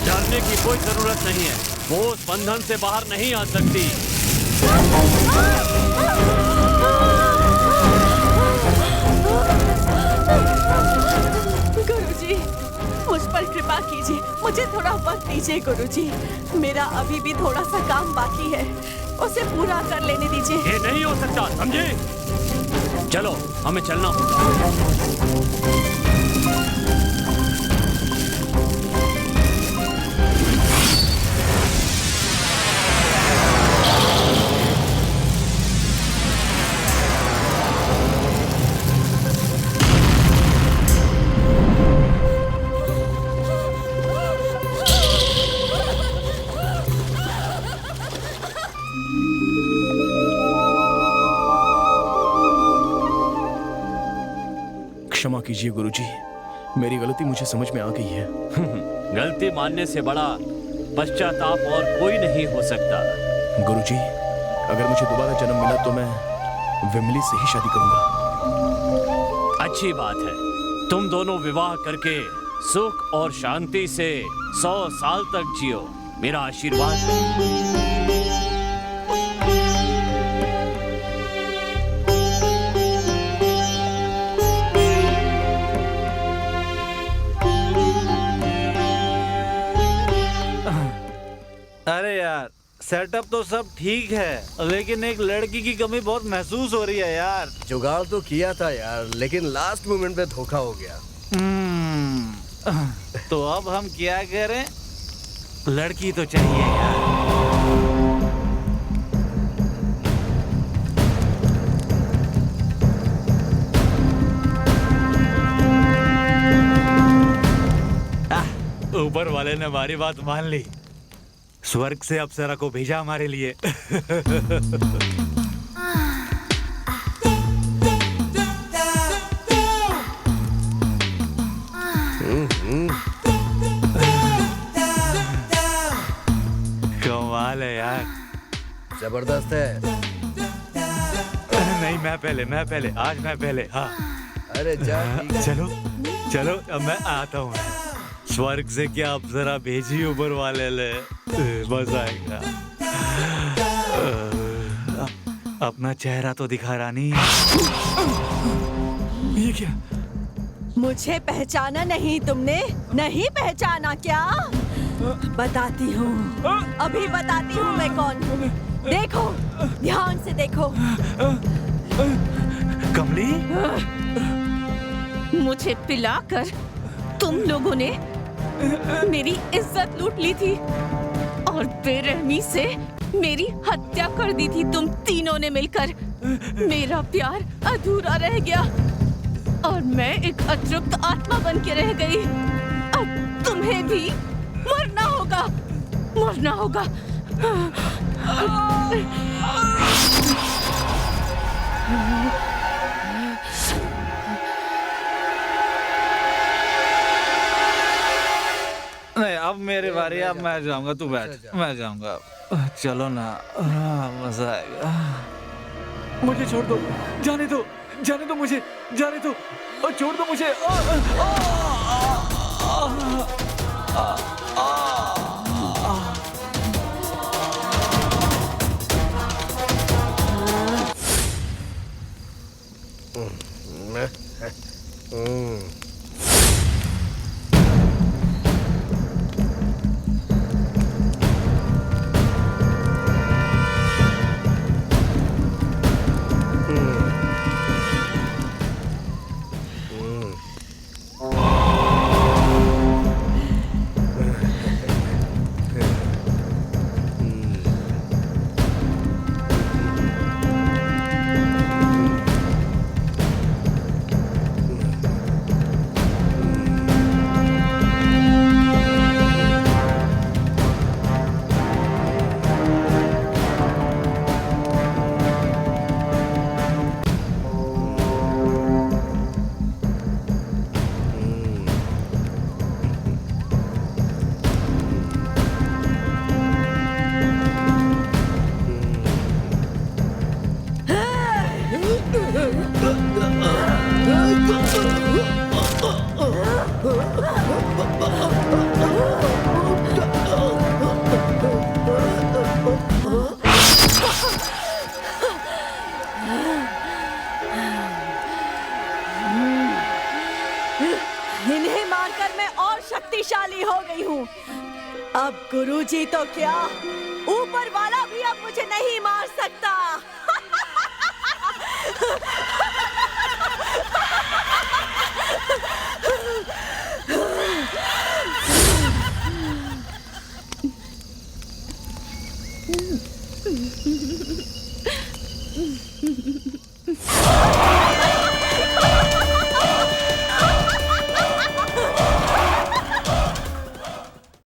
डरने की कोई जरूरत नहीं है, वो उस बंधन से बाहर नहीं आ सकती। गुरुजी, मुझ पर कृपा कीजिए, मुझे थोड़ा वक्त दीजिए गुरुजी। मेरा अभी भी थोड़ा सा काम बाकी है, उसे पूरा कर लेने दीजिए। ये नहीं हो सकता, समझे? चलो, हमें चलना होगा। क्षमा कीजिए गुरुजी, मेरी गलती मुझे समझ में आ गई है। गलती मानने से बड़ा पश्चाताप और कोई नहीं हो सकता। गुरुजी, अगर मुझे दोबारा जन्म मिला तो मैं विमली से ही शादी करूंगा। अच्छी बात है, तुम दोनों विवाह करके सुख और शांति से 100 साल तक जियो, मेरा आशीर्वाद है। अरे यार, सेटअप तो सब ठीक है, लेकिन एक लड़की की कमी बहुत महसूस हो रही है यार। जुगाड़ तो किया था यार, लेकिन लास्ट मोमेंट पे धोखा हो गया। तो अब हम क्या करें? लड़की तो चाहिए यार। ऊपर वाले ने हमारी बात मान ली, स्वर्ग से अप्सरा को भेजा हमारे लिए। कमाल है यार, जबरदस्त है। नहीं, मैं पहले, आज मैं पहले। हाँ, अरे जा, ठीक है। चलो चलो, अब मैं आता हूँ। स्वर्ग से क्या अप्सरा भेजी ऊपर वाले ले, मजा आएगा। अपना चेहरा तो दिखा रानी। ये क्या? मुझे पहचाना नहीं तुमने? नहीं पहचाना क्या? बताती हूँ, अभी बताती हूँ मैं कौन हूँ। देखो, ध्यान से देखो। कमली? मुझे पिलाकर तुम लोगों ने मेरी इज्जत लूट ली थी और बेरहमी से मेरी हत्या कर दी थी तुम तीनों ने मिलकर। मेरा प्यार अधूरा रह गया और मैं एक अतृप्त आत्मा बन के रह गई। अब तुम्हें भी मरना होगा, मरना होगा। नहीं, अब मेरी बारी, अब मैं जाऊंगा, तू बैठ, मैं जाऊंगा अब। चलो ना, मजा आएगा। मुझे छोड़ दो, जाने दो, जाने दो मुझे, जाने दो, छोड़ दो मुझे। इन्हें मारकर मैं और शक्तिशाली हो गई हूँ। अब गुरुजी तो क्या, ऊपर वाला भी अब मुझे नहीं मार सकता।